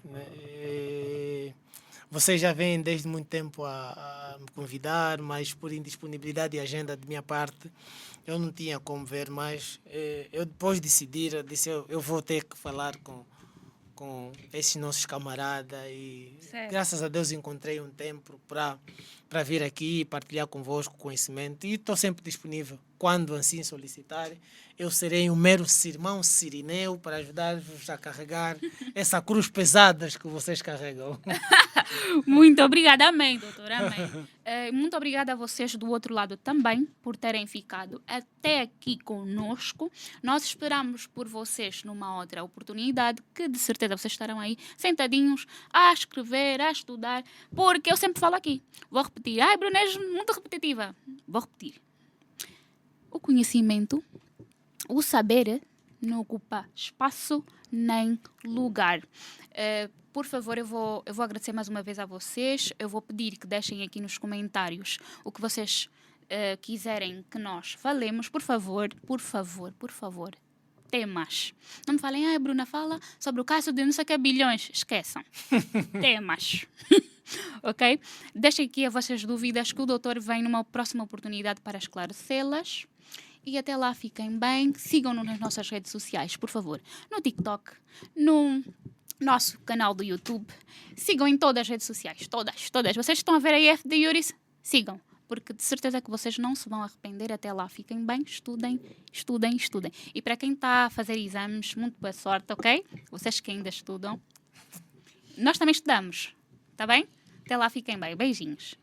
Speaker 2: Vocês já vêm desde muito tempo a me convidar, mas por indisponibilidade de agenda de minha parte, eu não tinha como ver, mas eu depois decidi, eu vou ter que falar com esses nossos camaradas e
Speaker 1: certo.
Speaker 2: Graças a Deus encontrei um tempo para vir aqui e partilhar convosco conhecimento e estou sempre disponível quando assim solicitarem. Eu serei um mero irmão sirineu para ajudar-vos a carregar essa cruz pesada que vocês carregam.
Speaker 1: Muito obrigada, amém, doutor, amém. Muito obrigada a vocês do outro lado também por terem ficado até aqui conosco. Nós esperamos por vocês numa outra oportunidade, que de certeza vocês estarão aí sentadinhos a escrever, a estudar, porque eu sempre falo aqui, vou repetir, Bruno, és muito repetitiva. Vou repetir. O conhecimento, o saber não ocupa espaço nem lugar. Por favor, eu vou agradecer mais uma vez a vocês. Eu vou pedir que deixem aqui nos comentários o que vocês quiserem que nós falemos. Por favor. Temas. Não me falem, Bruna, fala sobre o caso de não sei que bilhões. Esqueçam. Temas. Ok? Deixem aqui as vossas dúvidas que o doutor vem numa próxima oportunidade para esclarecê-las. E até lá, fiquem bem. Sigam-nos nas nossas redes sociais, por favor. No TikTok, no nosso canal do YouTube. Sigam em todas as redes sociais. Todas. Vocês estão a ver a FD Iuris? Sigam. Porque de certeza que vocês não se vão arrepender. Até lá, fiquem bem. Estudem. E para quem está a fazer exames, muito boa sorte, ok? Vocês que ainda estudam. Nós também estudamos. Tá bem? Até lá, fiquem bem. Beijinhos.